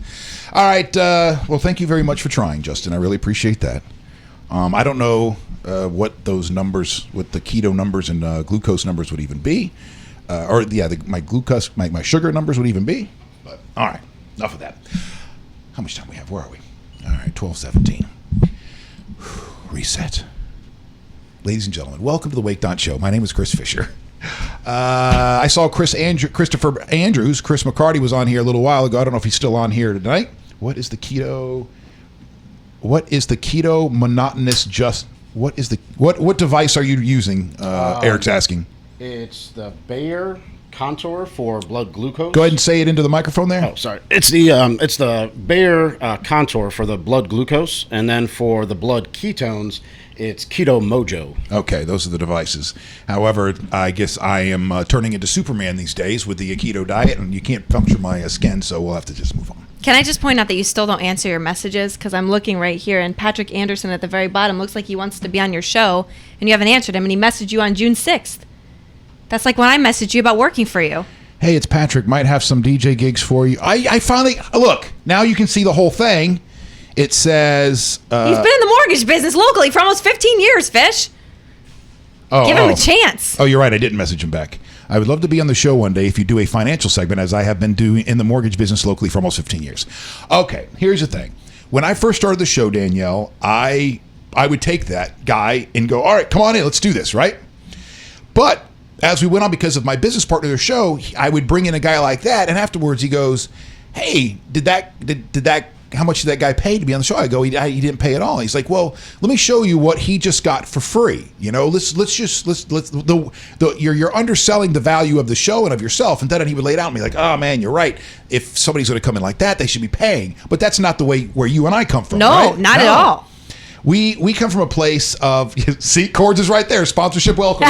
Well, thank you very much for trying, Justin. I really appreciate that. I don't know what those numbers, what the keto numbers and glucose numbers would even be. My glucose, my sugar numbers would even be. But all right, enough of that. How much time we have? Where are we? All right, 12:17. Reset. Ladies and gentlemen, welcome to the Wake.Show. My name is Chris Fisher. I saw Christopher Andrews. Chris McCarty was on here a little while ago. I don't know if he's still on here tonight. What is the keto monotonous what device are you using? Eric's asking. It's the Bayer contour for blood glucose. Go ahead and say it into the microphone there. Oh, sorry. It's the Bayer contour for the blood glucose, and then for the blood ketones, it's Keto Mojo. Okay, those are the devices. However, I guess I am turning into Superman these days with the keto diet, and you can't puncture my skin, so we'll have to just move on. Can I just point out that you still don't answer your messages? Because I'm looking right here, and Patrick Anderson at the very bottom looks like he wants to be on your show, and you haven't answered him, and he messaged you on June 6th. That's like when I messaged you about working for you. Hey, it's Patrick. Might have some DJ gigs for you. I finally... Look, now you can see the whole thing. It says... He's been in the mortgage business locally for almost 15 years, Fish. Give him a chance. Oh, you're right. I didn't message him back. I would love to be on the show one day if you do a financial segment, as I have been doing in the mortgage business locally for almost 15 years. Okay, here's the thing. When I first started the show, Danielle, I would take that guy and go, all right, come on in, let's do this, right? But as we went on, because of my business partner of the show, I would bring in a guy like that, and afterwards he goes, hey, did that how much did that guy pay to be on the show? I go, he didn't pay at all. He's like, well, let me show you what he just got for free. You're underselling the value of the show and of yourself. And then he would lay it out and be like, oh man, you're right. If somebody's going to come in like that, they should be paying. But that's not the way where you and I come from. No, right? not at all. We come from a place of, see, Cords is right there. Sponsorship welcome.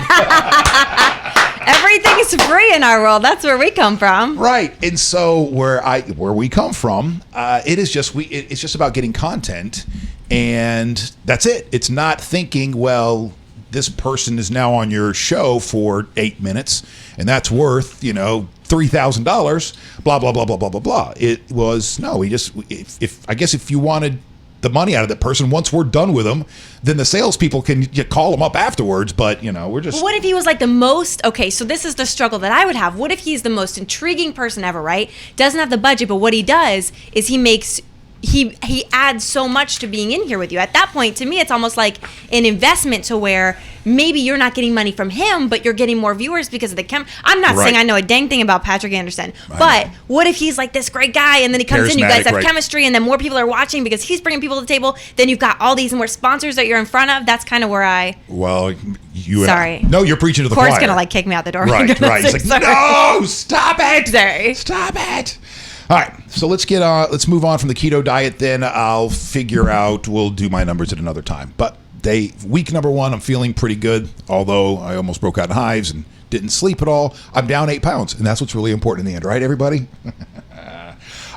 Everything is free in our world. That's where we come from. Right. And so where we come from, it's just about getting content, and that's it. It's not thinking, well, this person is now on your show for 8 minutes and that's worth, $3,000, blah, blah, blah, blah, blah, blah, blah. It was, no, if you wanted the money out of that person, once we're done with them, then the salespeople can call them up afterwards. But we're just. What if he was like the most? Okay, so this is the struggle that I would have. What if he's the most intriguing person ever? Right? Doesn't have the budget, but what he does is he adds so much to being in here with you. At that point, to me, it's almost like an investment to where maybe you're not getting money from him, but you're getting more viewers because of the I'm not saying I know a dang thing about Patrick Anderson, but what if he's like this great guy and then he comes in, you guys have chemistry, and then more people are watching because he's bringing people to the table. Then you've got all these more sponsors that you're in front of. That's kind of where Sorry. No, you're preaching to the choir. Corey's going to kick me out the door. Right. He's like, no, stop it. Sorry. Stop it. All right, so let's move on from the keto diet. Then I'll figure out. We'll do my numbers at another time. But week number 1, I'm feeling pretty good. Although I almost broke out in hives and didn't sleep at all. I'm down 8 pounds, and that's what's really important in the end, right, everybody?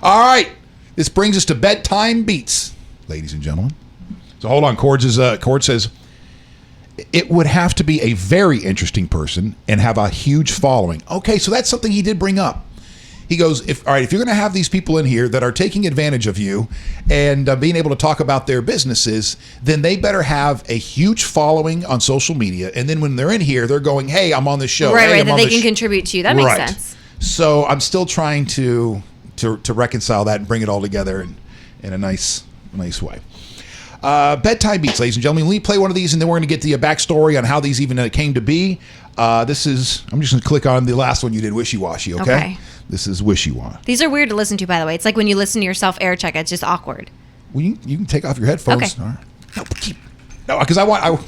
All right, this brings us to bedtime beats, ladies and gentlemen. So hold on, Cord says it would have to be a very interesting person and have a huge following. Okay, so that's something he did bring up. He goes, if you're going to have these people in here that are taking advantage of you and being able to talk about their businesses, then they better have a huge following on social media. And then when they're in here, they're going, hey, I'm on this show. Right, that they can contribute to you. That makes sense. So I'm still trying to reconcile that and bring it all together in a nice way. Bedtime beats, ladies and gentlemen. Let me play one of these, and then we're going to get to a backstory on how these even came to be. I'm just going to click on the last one you did, Wishy-Washy, okay? This is Wishy-Washy. These are weird to listen to, by the way. It's like when you listen to yourself air check, it's just awkward. Well, you can take off your headphones. Okay. All right. No, because I was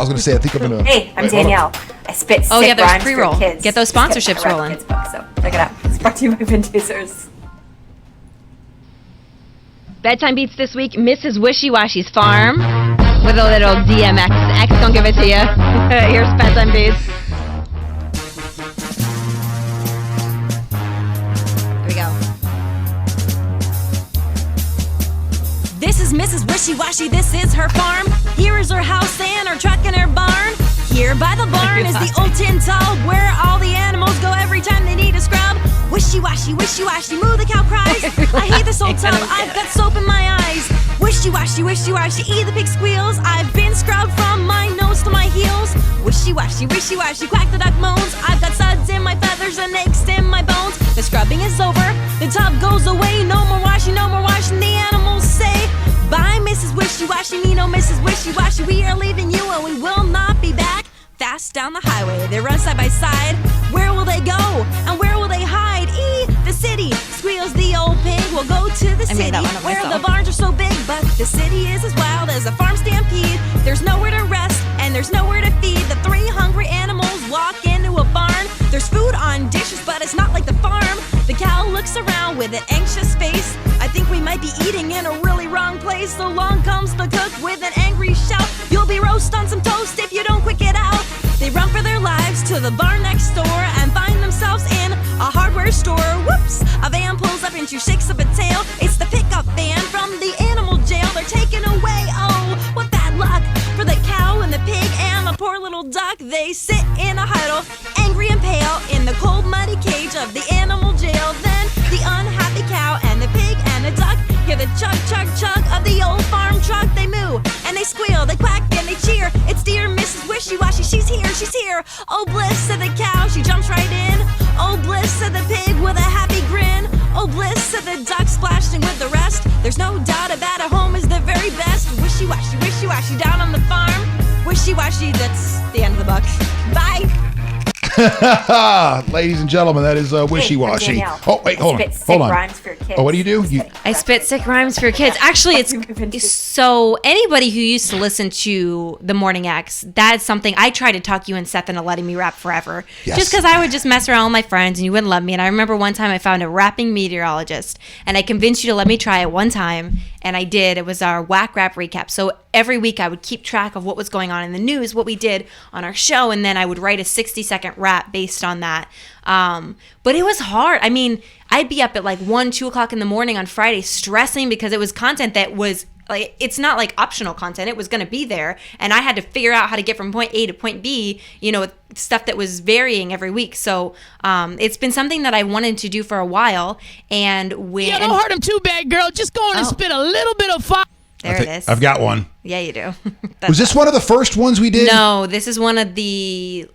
going to say, I think I'm going to... Hey, I'm Danielle. I spit sick there's rhymes pre-roll. for kids. Get those sponsorships rolling. Kids book, so check it out. It's brought to you by Vindasers. Bedtime beats this week, Mrs. Wishy-Washy's farm with a little DMX. X gonna give it to you. Here's bedtime beats. Here we go. This is Mrs. Wishy-Washy, this is her farm. Here is her house and her truck and her barn. Here by the barn is the old tin tub where all the animals go every time they need a scrub. Wishy-washy, wishy-washy, moo the cow cries. I hate this old tub, I've got soap in my eyes. Wishy-washy, wishy-washy, eat the pig squeals. I've been scrubbed from my nose to my heels. Wishy-washy, wishy-washy, quack the duck moans. I've got suds in my feathers and aches in my bones. The scrubbing is over, the tub goes away. No more washing, the animals say. Bye, Mrs. Wishy-washy, me no Mrs. Wishy-washy. We are leaving you and we will not be back. Fast down the highway, they run side by side. Where will they go and where will they hide? The city squeals the old pig. We'll go to the city where the barns are so big, but the city is as wild as a farm stampede. There's nowhere to rest and there's nowhere to feed. The 3 hungry animals walk into a barn. There's food on dishes, but it's not like the farm. The cow looks around with an anxious face. I think we might be eating in a really wrong place. So long comes the cook with an angry shout. You'll be roast on some toast if you don't quick it out. They run for their lives to the barn next door and find themselves in a hardware store. Whoops! A van pulls up and she shakes up a tail. It's the pickup van from the animal jail. They're taken away. Oh, what bad luck for the cow and the pig and the poor little duck. They sit in a huddle, angry and pale, in the cold muddy cage of the animal jail. Then the unhappy cow and the pig and the duck hear the chug, chug, chug of the old farm truck. They moo and they squeal, they quack and they cheer. It's dear Mrs. Wishy-Washy, she's here, she's here. Oh bliss, said the cow, she jumps right in. Oh bliss, said the pig with a happy grin. Oh bliss, said the duck splashing with the rest. There's no doubt about it, home is the very best. Wishy-washy, wishy-washy, down on the farm. Wishy-washy, that's the end of the book. Bye. Ladies and gentlemen, that is wishy-washy. Hey, I'm Danielle. Oh, wait, hold I on. spit Hold sick on. rhymes for your kids. Oh, what do you do? I spit sick rhymes for your kids. Actually, it's so anybody who used to listen to the Morning X, that's something I tried to talk you and Seth into letting me rap forever. Yes. Just because I would just mess around with my friends and you wouldn't love me. And I remember one time I found a rapping meteorologist and I convinced you to let me try it one time. And I did. It was our whack rap recap. So every week I would keep track of what was going on in the news, what we did on our show, and then I would write a 60-second rap based on that. But it was hard. I mean, I'd be up at like 1, 2 o'clock in the morning on Friday stressing because it was content that was like, it's not like optional content. It was going to be there. And I had to figure out how to get from point A to point B, you know, with stuff that was varying every week. So it's been something that I wanted to do for a while. And when... Yeah, don't hurt him too bad, girl. Just go on and spit a little bit of fire. There it is. I've got one. Yeah, you do. Was this one of the first ones we did? No, this is one of the...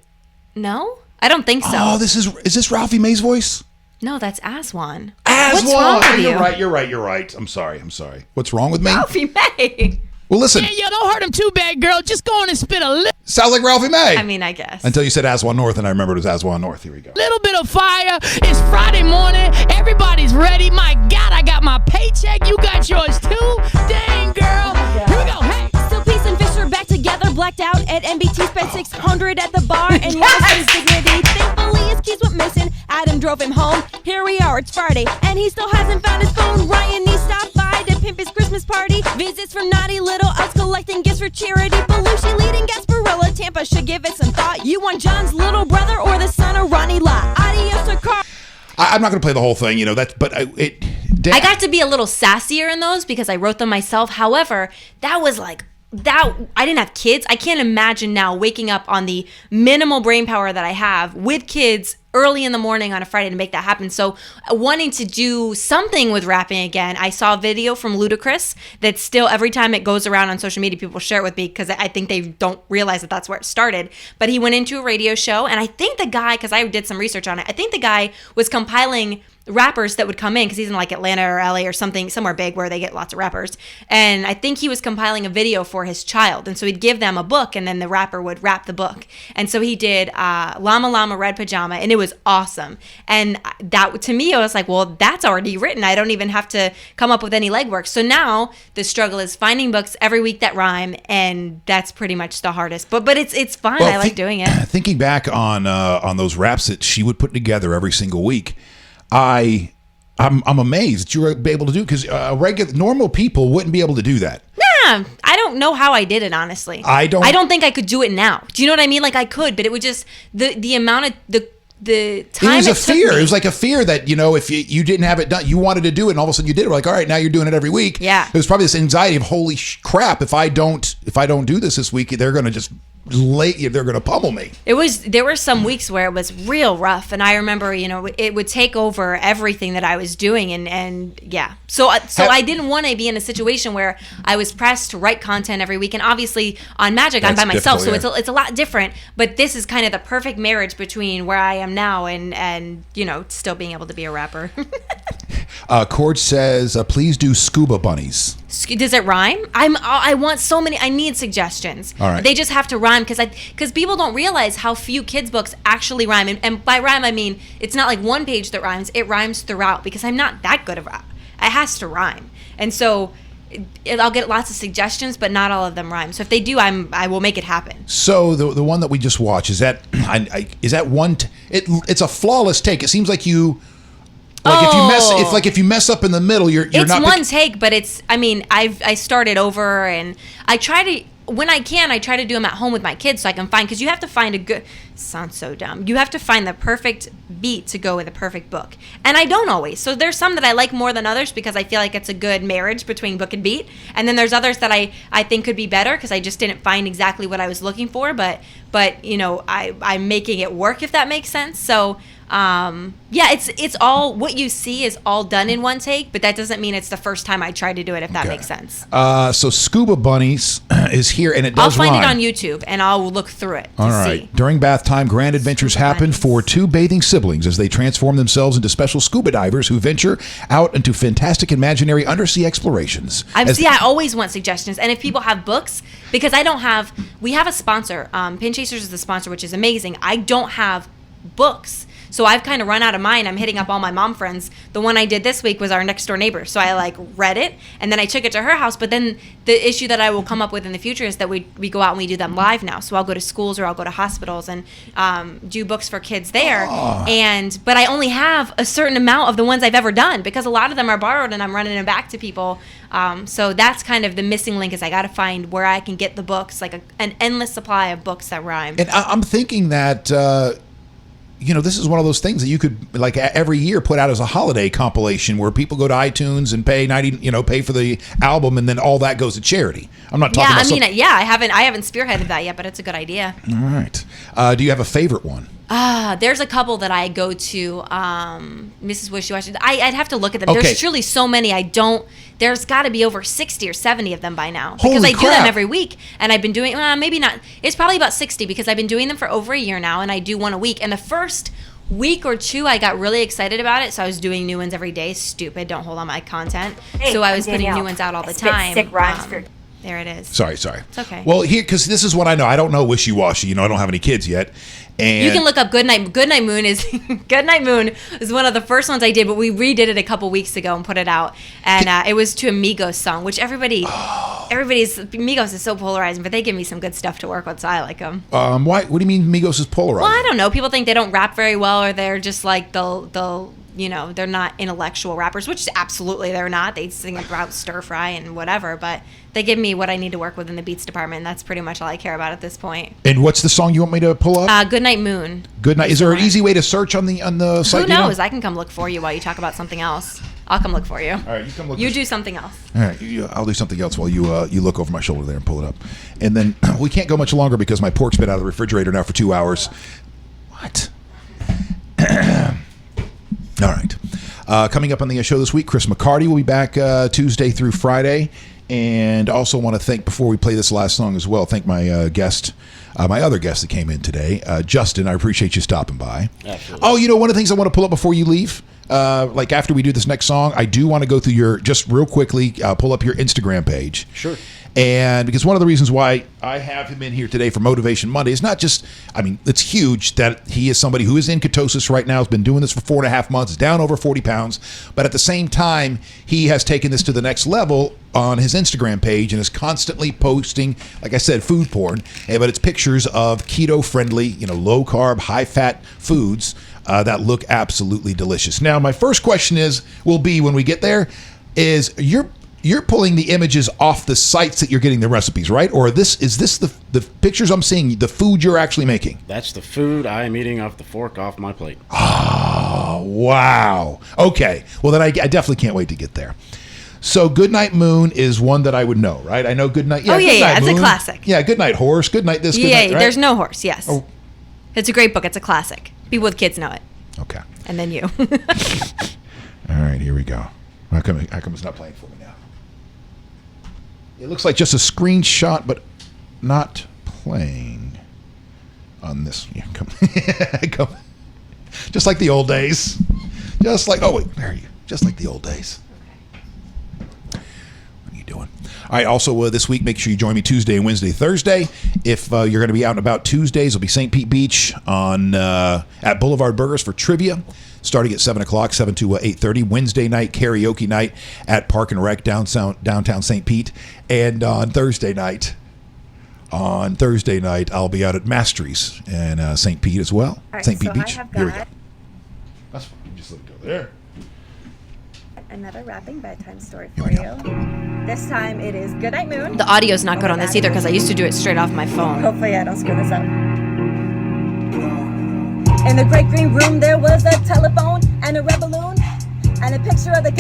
No? I don't think so. Oh, is this Ralphie May's voice? No, that's Aswan. What's wrong with you? You're right. I'm sorry. What's wrong with me? Ralphie May. Well, listen. Yeah, don't hurt him too bad, girl. Just go on and spit a Sounds like Ralphie May. I mean, I guess. Until you said Aswan North, and I remembered it was Aswan North. Here we go. little bit of fire. It's Friday morning. Everybody's ready. My God, I got my paycheck. You got yours too? Dang, girl. Here we go. Hey. Still Peace and Fish are back together, blacked out at MBT, spent 600 at the bar, and lost his dignity. Thankfully, his keys went missing. Adam drove him home. Here we are, it's Friday, and he still hasn't found his phone. Ryan needs stopped by to pimp his Christmas party. Visits from naughty little us collecting gifts for charity. Belushi leading Gasparilla. Tampa should give it some thought. You want John's little brother or the son of Ronnie Lott? Adios to Carl. I'm not going to play the whole thing, I got to be a little sassier in those because I wrote them myself. However, that was like that. I didn't have kids. I can't imagine now waking up on the minimal brain power that I have with kids early in the morning on a Friday to make that happen. So wanting to do something with rapping again, I saw a video from Ludacris that still every time it goes around on social media, people share it with me because I think they don't realize that that's where it started. But he went into a radio show, and I think the guy, because I did some research on it, I think the guy was compiling rappers that would come in because he's in like Atlanta or LA or something, somewhere big where they get lots of rappers. And I think he was compiling a video for his child. And so he'd give them a book and then the rapper would rap the book. And so he did Llama Llama Red Pajama, and it was awesome. And that, to me, I was like, well, that's already written. I don't even have to come up with any legwork. So now the struggle is finding books every week that rhyme, and that's pretty much the hardest. But it's fun. Well, I like doing it. Thinking back on those raps that she would put together every single week, I'm amazed that you were able to do, because normal people wouldn't be able to do that. Nah, I don't know how I did it, honestly. I don't think I could do it now. Do you know what I mean? Like I could, but it would just the amount of the time. It was a fear. It was like a fear that, if you didn't have it done, you wanted to do it, and all of a sudden you did it. We're like, all right, now you're doing it every week. Yeah. It was probably this anxiety of, holy crap, if I don't do this week, they're going to just they're going to pummel me. There were some weeks where it was real rough, and I remember, it would take over everything that I was doing, and yeah. So I didn't want to be in a situation where I was pressed to write content every week, and obviously on Magic I'm by myself, so it's a lot different. But this is kind of the perfect marriage between where I am now and still being able to be a rapper. Cord says, please do scuba bunnies. Does it rhyme? I want so many. I need suggestions. All right. They just have to rhyme because people don't realize how few kids books actually rhyme. And by rhyme I mean it's not like one page that rhymes. It rhymes throughout because I'm not that good at rap. It has to rhyme. And so I'll get lots of suggestions, but not all of them rhyme. So if they do, I will make it happen. So the one that we just watched, is that one? It's a flawless take. It seems like you. If you mess up in the middle, you're it's not. It's one take, but I started over, and I try to, when I can, I try to do them at home with my kids so I can find, because you have to find a good, sounds so dumb, you have to find the perfect beat to go with a perfect book, and I don't always. So there's some that I like more than others because I feel like it's a good marriage between book and beat, and then there's others that I think could be better because I just didn't find exactly what I was looking for, but I'm making it work, if that makes sense. So it's all, what you see is all done in one take, but that doesn't mean it's the first time I try to do it, if that makes sense. So Scuba Bunnies is here, and it does I'll find rhyme. it on YouTube, and I'll look through it to all right. see. During bath time, grand adventures happen for two bathing siblings as they transform themselves into special scuba divers who venture out into fantastic imaginary undersea explorations. I always want suggestions, and if people have books, because we have a sponsor, Pin Chasers is the sponsor, which is amazing. I don't have books. So I've kind of run out of mine. I'm hitting up all my mom friends. The one I did this week was our next door neighbor. So I like read it and then I took it to her house. But then the issue that I will come up with in the future is that we go out and we do them live now. So I'll go to schools or I'll go to hospitals and do books for kids there. But I only have a certain amount of the ones I've ever done because a lot of them are borrowed and I'm running them back to people. So that's kind of the missing link is I got to find where I can get the books, like an endless supply of books that rhyme. And I'm thinking that... this is one of those things that you could like every year put out as a holiday compilation where people go to iTunes and pay pay for the album and then all that goes to charity. I'm not talking about I haven't spearheaded that yet, but it's a good idea. All right. Do you have a favorite one? There's a couple that I go to, Mrs. Wishy-Washy. I'd have to look at them. Okay. There's truly so many there's got to be over 60 or 70 of them by now. Because Holy I do crap. them every week. And I've been doing, maybe not, it's probably about 60 because I've been doing them for over a year now and I do one a week. And the first week or two, I got really excited about it. So I was doing new ones every day. Stupid, don't hold on my content. Hey, so I was I'm putting Danielle. new ones out all the I spit time. sick rhymes for- There it is. Sorry. It's okay. Well, here, because this is what I know. I don't know Wishy-Washy. I don't have any kids yet. And You can look up Goodnight. Goodnight Moon is Goodnight Moon is one of the first ones I did, but we redid it a couple weeks ago and put it out. And it was to a Migos song, which everybody's Migos is so polarizing, but they give me some good stuff to work with, so I like them. Why? What do you mean Migos is polarizing? Well, I don't know. People think they don't rap very well, or they're just like they'll they're not intellectual rappers, which absolutely they're not. They sing about stir fry and whatever, but they give me what I need to work with in the beats department. And that's pretty much all I care about at this point. And what's the song you want me to pull up? Goodnight Moon. Goodnight. Is there an easy way to search on the site? Who knows? I can come look for you while you talk about something else. I'll come look for you. All right, you come look. You do something else. All right, I'll do something else while you look over my shoulder there and pull it up. And then we can't go much longer because my pork's been out of the refrigerator now for 2 hours. What? All right. Coming up on the show this week, Chris McCarty will be back Tuesday through Friday. And also want to thank, before we play this last song as well, thank my guest, my other guest that came in today, Justin. I appreciate you stopping by. Absolutely. Oh, one of the things I want to pull up before you leave, like after we do this next song, I do want to go through just real quickly, pull up your Instagram page. Sure. And because one of the reasons why I have him in here today for Motivation Monday is not just, it's huge that he is somebody who is in ketosis right now, has been doing this for 4.5 months, is down over 40 pounds. But at the same time, he has taken this to the next level on his Instagram page and is constantly posting, like I said, food porn. But it's pictures of keto-friendly, low carb, high fat foods that look absolutely delicious. Now, my first question will be when we get there, is you're pulling the images off the sites that you're getting the recipes, right? Or is this the pictures I'm seeing, the food you're actually making? That's the food I am eating off the fork off my plate. Oh, wow. Okay. Well, then I definitely can't wait to get there. So Goodnight Moon is one that I would know, right? I know Goodnight. Yeah, yeah. It's Moon. a classic. Yeah, Goodnight Horse, Goodnight this, Yeah, Goodnight, right? There's no horse, yes. Oh. It's a great book. It's a classic. People with kids know it. Okay. And then you. All right, here we go. How come it's not playing for me now? It looks like just a screenshot, but not playing on this. Yeah, come. Come. Just like the old days. Just like, oh, wait, there you go. Just like the old days. What are you doing? All right, also this week, make sure you join me Tuesday, Wednesday, Thursday. If you're going to be out and about Tuesdays, it'll be St. Pete Beach at Boulevard Burgers for trivia, starting at 7 o'clock, 7 to 8:30. Wednesday night, karaoke night at Park and Rec, downtown St. Pete. And on Thursday night, I'll be out at Mastery's in St. Pete as well. All right, St. Pete so Beach. I have Here we go. got That's fine. You just let it go there. another wrapping bedtime story for you. This time it is Goodnight Moon. The audio's not good on this either because I used to do it straight off my phone. Hopefully I don't screw this up. In the great green room there was a telephone and a red balloon and a picture of the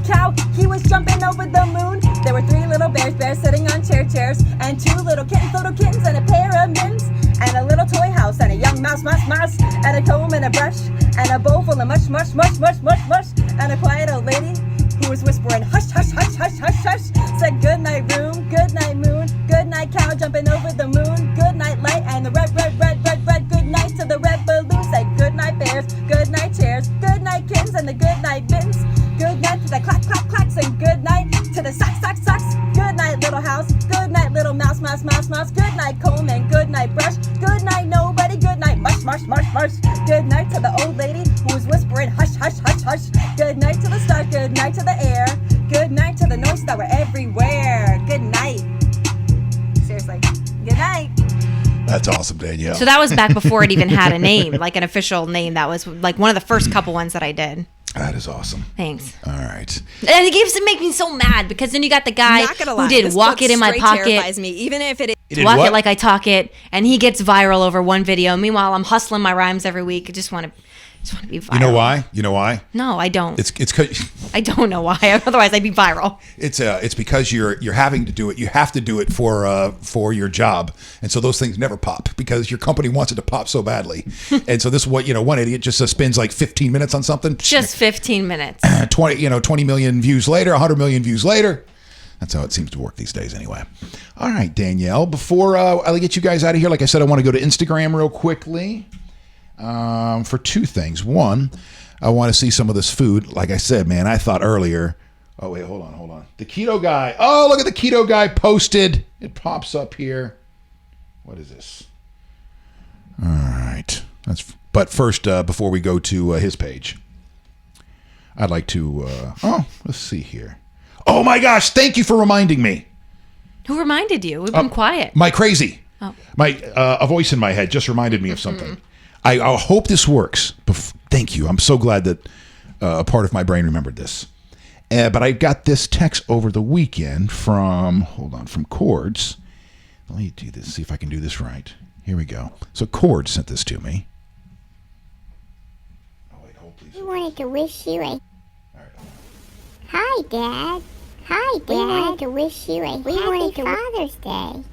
cow. He was jumping over the moon. There were 3 little bears sitting on chairs, and 2 little kittens, and a pair of mittens, and a little toy house, and a young mouse, and a comb and a brush, and a bowl full of mush, and a quiet old lady who was whispering, hush, hush, hush, hush, hush, hush, said good night room, good night moon, good night cow jumping over the moon, good night light, and the red, good night to the red balloon, said good night bears, good night chairs, good night kittens, and the good night mittens, good night to the clacks, and good night to the socks, good night little house, good night little mouse, good night comb, and good night brush, good night nobody, good night mush, marsh, marsh, marsh. Good night to the old lady who was whispering, hush, hush, hush, hush. Good night to the stars, good night to the air. Good night to the noise that were everywhere. Good night. Seriously, good night. That's awesome, Danielle. So that was back before it even had a name, like an official name. That was like one of the first couple ones that I did. That is awesome. Thans. All right. And it used to make me so mad because then you got the guy who did Walk It in My Pocket. Terrifies me, even if it is. Walk It Like I Talk It, and he gets viral over one video. Meanwhile, I'm hustling my rhymes every week. I just want to be viral. You know why? No, I don't. It's I don't know why. Otherwise, I'd be viral. It's because you're having to do it. You have to do it for your job, and so those things never pop because your company wants it to pop so badly. And so this is what one idiot just spends like 15 minutes on something. Just 15 minutes. 20 million views later, 100 million views later. That's how it seems to work these days, anyway. All right, Danielle. Before I get you guys out of here, like I said, I want to go to Instagram real quickly. For two things. One, I want to see some of this food. Like I said, man, I thought earlier. Oh, wait, hold on. The keto guy. Oh, look at the keto guy posted. It pops up here. What is this? All right. But first, before we go to his page, I'd like to. Let's see here. Oh my gosh! Thank you for reminding me. Who reminded you? We've been quiet. My crazy. Oh. A voice in my head just reminded me of something. I hope this works. Thank you. I'm so glad that a part of my brain remembered this. But I got this text over the weekend from Cords. Let me do this, see if I can do this right. Here we go. So Cords sent this to me. Oh, wait, hold please. We wanted to wish you a... Hi, Dad. Hi, Dad. We wanted to wish you a happy Father's Day.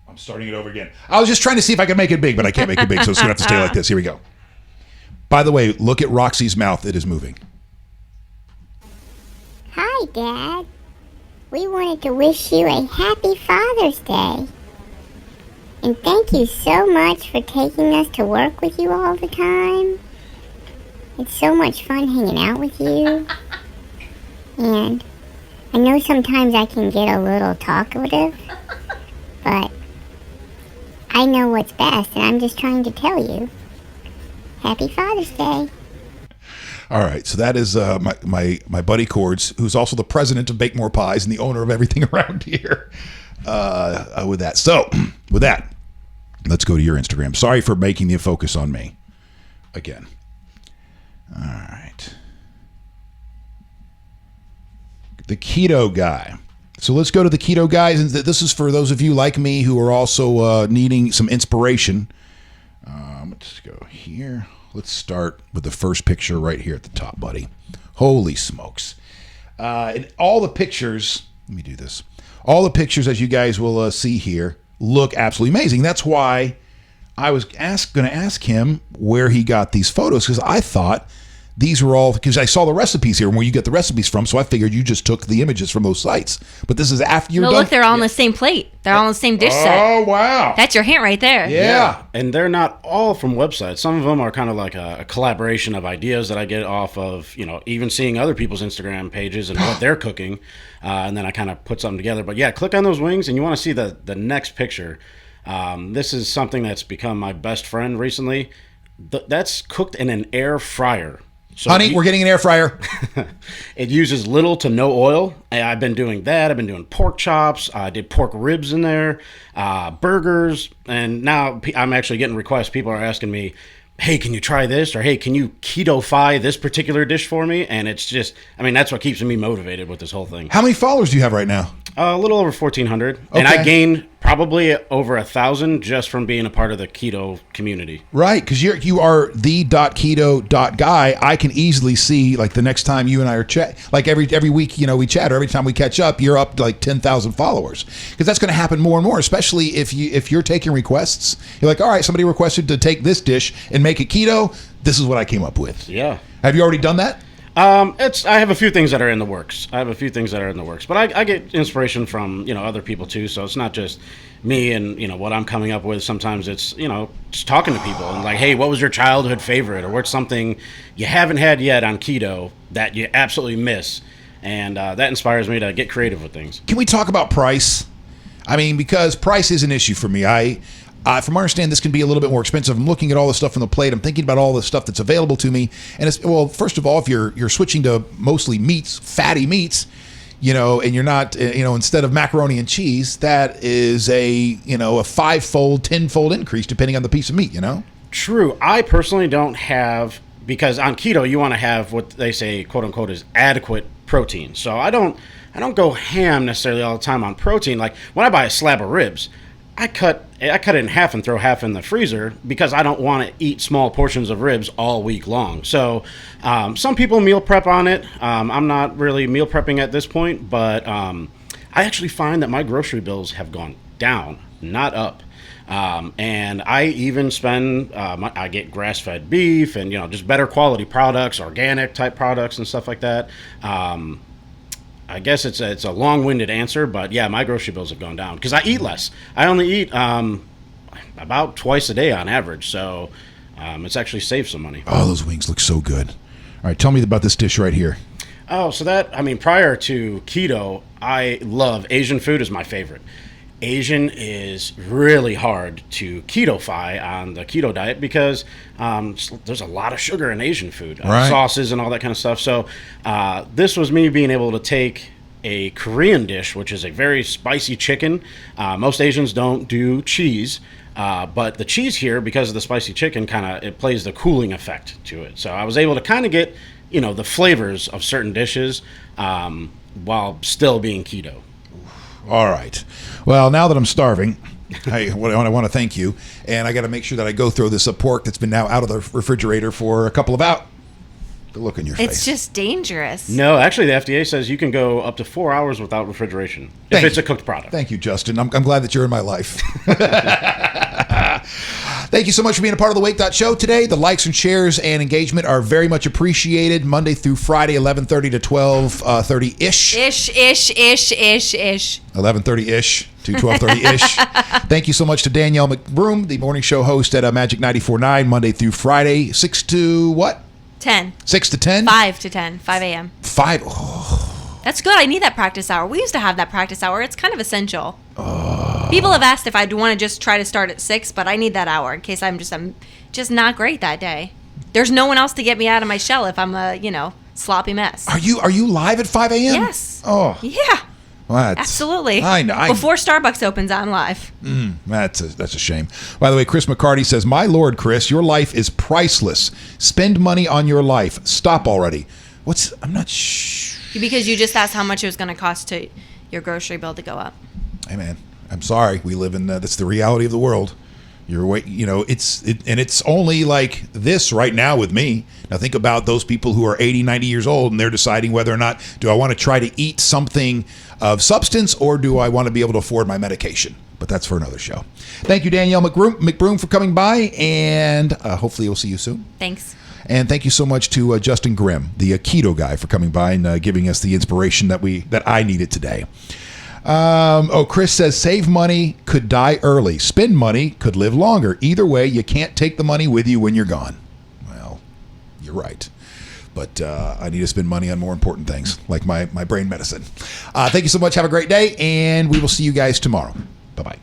I'm starting it over again. I was just trying to see if I could make it big, but I can't make it big, so it's going to have to stay like this. Here we go. By the way, look at Roxy's mouth. It is moving. Hi, Dad. We wanted to wish you a happy Father's Day. And thank you so much for taking us to work with you all the time. It's so much fun hanging out with you. And I know sometimes I can get a little talkative, but I know what's best, and I'm just trying to tell you. Happy Father's Day. All right, so that is my buddy Cords, who's also the president of Bake More Pies and the owner of everything around here. With that, let's go to your Instagram. Sorry for making the focus on me again. All right. The keto guy. So let's go to the keto guys. And this is for those of you like me who are also needing some inspiration. Let's go here. Let's start with the first picture right here at the top, buddy. Holy smokes. And all the pictures, let me do this. All the pictures, as you guys will see here, look absolutely amazing. That's why I was going to ask him where he got these photos, because I thought these were all, because I saw the recipes here and where you get the recipes from, so I figured you just took the images from those sites. But this is after you're done. No, look, they're all on the same plate. They're all on the same dish set. Oh, wow. That's your hint right there. Yeah. And they're not all from websites. Some of them are kind of like a collaboration of ideas that I get off of, even seeing other people's Instagram pages and what they're cooking. And then I kind of put something together. But yeah, click on those wings and you want to see the next picture. This is something that's become my best friend recently. That's cooked in an air fryer. So honey, we're getting an air fryer. It uses little to no oil. I've been doing that. I've been doing pork chops. I did pork ribs in there, burgers. And now I'm actually getting requests. People are asking me, hey, can you try this? Or, hey, can you keto-fy this particular dish for me? And it's just, that's what keeps me motivated with this whole thing. How many followers do you have right now? A little over 1,400. Okay. And I gained probably over 1,000 just from being a part of the keto community. Right, because you are the.keto.guy. I can easily see, like, the next time you and I are chat, like every week, we chat, or every time we catch up, you're up to like 10,000 followers. Because that's going to happen more and more, especially if you're taking requests. You're like, all right, somebody requested to take this dish and make it keto. This is what I came up with. Yeah. Have you already done that? I have a few things that are in the works. But I get inspiration from, other people too. So it's not just me and, what I'm coming up with. Sometimes it's, just talking to people and like, hey, what was your childhood favorite? Or what's something you haven't had yet on keto that you absolutely miss? And that inspires me to get creative with things. Can we talk about price? Because price is an issue for me. From my understanding, this can be a little bit more expensive. I'm looking at all the stuff on the plate. I'm thinking about all the stuff that's available to me. And it's, well, first of all, if you're switching to mostly meats, fatty meats, and you're not, instead of macaroni and cheese, that is a 5-fold, 10-fold increase depending on the piece of meat, True. I personally don't have, because on keto, you want to have what they say, quote unquote, is adequate protein. So I don't go ham necessarily all the time on protein. Like when I buy a slab of ribs, I cut it in half and throw half in the freezer because I don't want to eat small portions of ribs all week long. So some people meal prep on it. I'm not really meal prepping at this point, but I actually find that my grocery bills have gone down, not up. And I even spend, I get grass-fed beef and, just better quality products, organic type products and stuff like that. I guess it's a long-winded answer, but yeah, my grocery bills have gone down because I eat less. I only eat about twice a day on average, so it's actually saved some money. Oh, those wings look so good. All right, tell me about this dish right here. Oh, so prior to keto, I love Asian food is my favorite. Asian is really hard to keto-fy on the keto diet because there's a lot of sugar in Asian food, right. Sauces and all that kind of stuff. So this was me being able to take a Korean dish, which is a very spicy chicken. Most Asians don't do cheese, but the cheese here, because of the spicy chicken, it plays the cooling effect to it. So I was able to kind of get, the flavors of certain dishes while still being keto. All right. Well, now that I'm starving, I want to thank you, and I got to make sure that I go throw this pork that's been now out of the refrigerator for a couple of hours. The look in your face. It's just dangerous. No, actually, the FDA says you can go up to 4 hours without refrigeration if it's a cooked product. Thank you, Justin. I'm glad that you're in my life. Thank you so much for being a part of the Wake.Show today. The likes and shares and engagement are very much appreciated. Monday through Friday, 11:30 to 12:30-ish. Ish. 11:30-ish to 12:30-ish. Thank you so much to Danielle McBroom, the morning show host at Magic 94.9, Monday through Friday, 6 to what? 10. 6 to 10? 5 to 10, 5 a.m. 5. Oh. That's good. I need that practice hour. We used to have that practice hour. It's kind of essential. People have asked if I'd want to just try to start at 6, but I need that hour in case I'm just not great that day. There's no one else to get me out of my shell if I'm a, sloppy mess. Are you live at 5 a.m.? Yes. Oh. Yeah. Well, absolutely. I know. Before Starbucks opens, I'm live. That's a shame. By the way, Chris McCarty says, "My Lord, Chris, your life is priceless. Spend money on your life. Stop already." I'm not sure. Because you just asked how much it was going to cost to your grocery bill to go up. Hey, man, I'm sorry. We live in that's the reality of the world. It's only like this right now with me. Now think about those people who are 80, 90 years old and they're deciding whether or not do I want to try to eat something of substance or do I want to be able to afford my medication? But that's for another show. Thank you, Danielle McBroom, for coming by, and hopefully we'll see you soon. Thanks. And thank you so much to Justin Grimm, the keto guy, for coming by and giving us the inspiration that I needed today. Chris says, save money, could die early. Spend money, could live longer. Either way, you can't take the money with you when you're gone. Well, you're right. But I need to spend money on more important things, like my brain medicine. Thank you so much. Have a great day, and we will see you guys tomorrow. Bye-bye.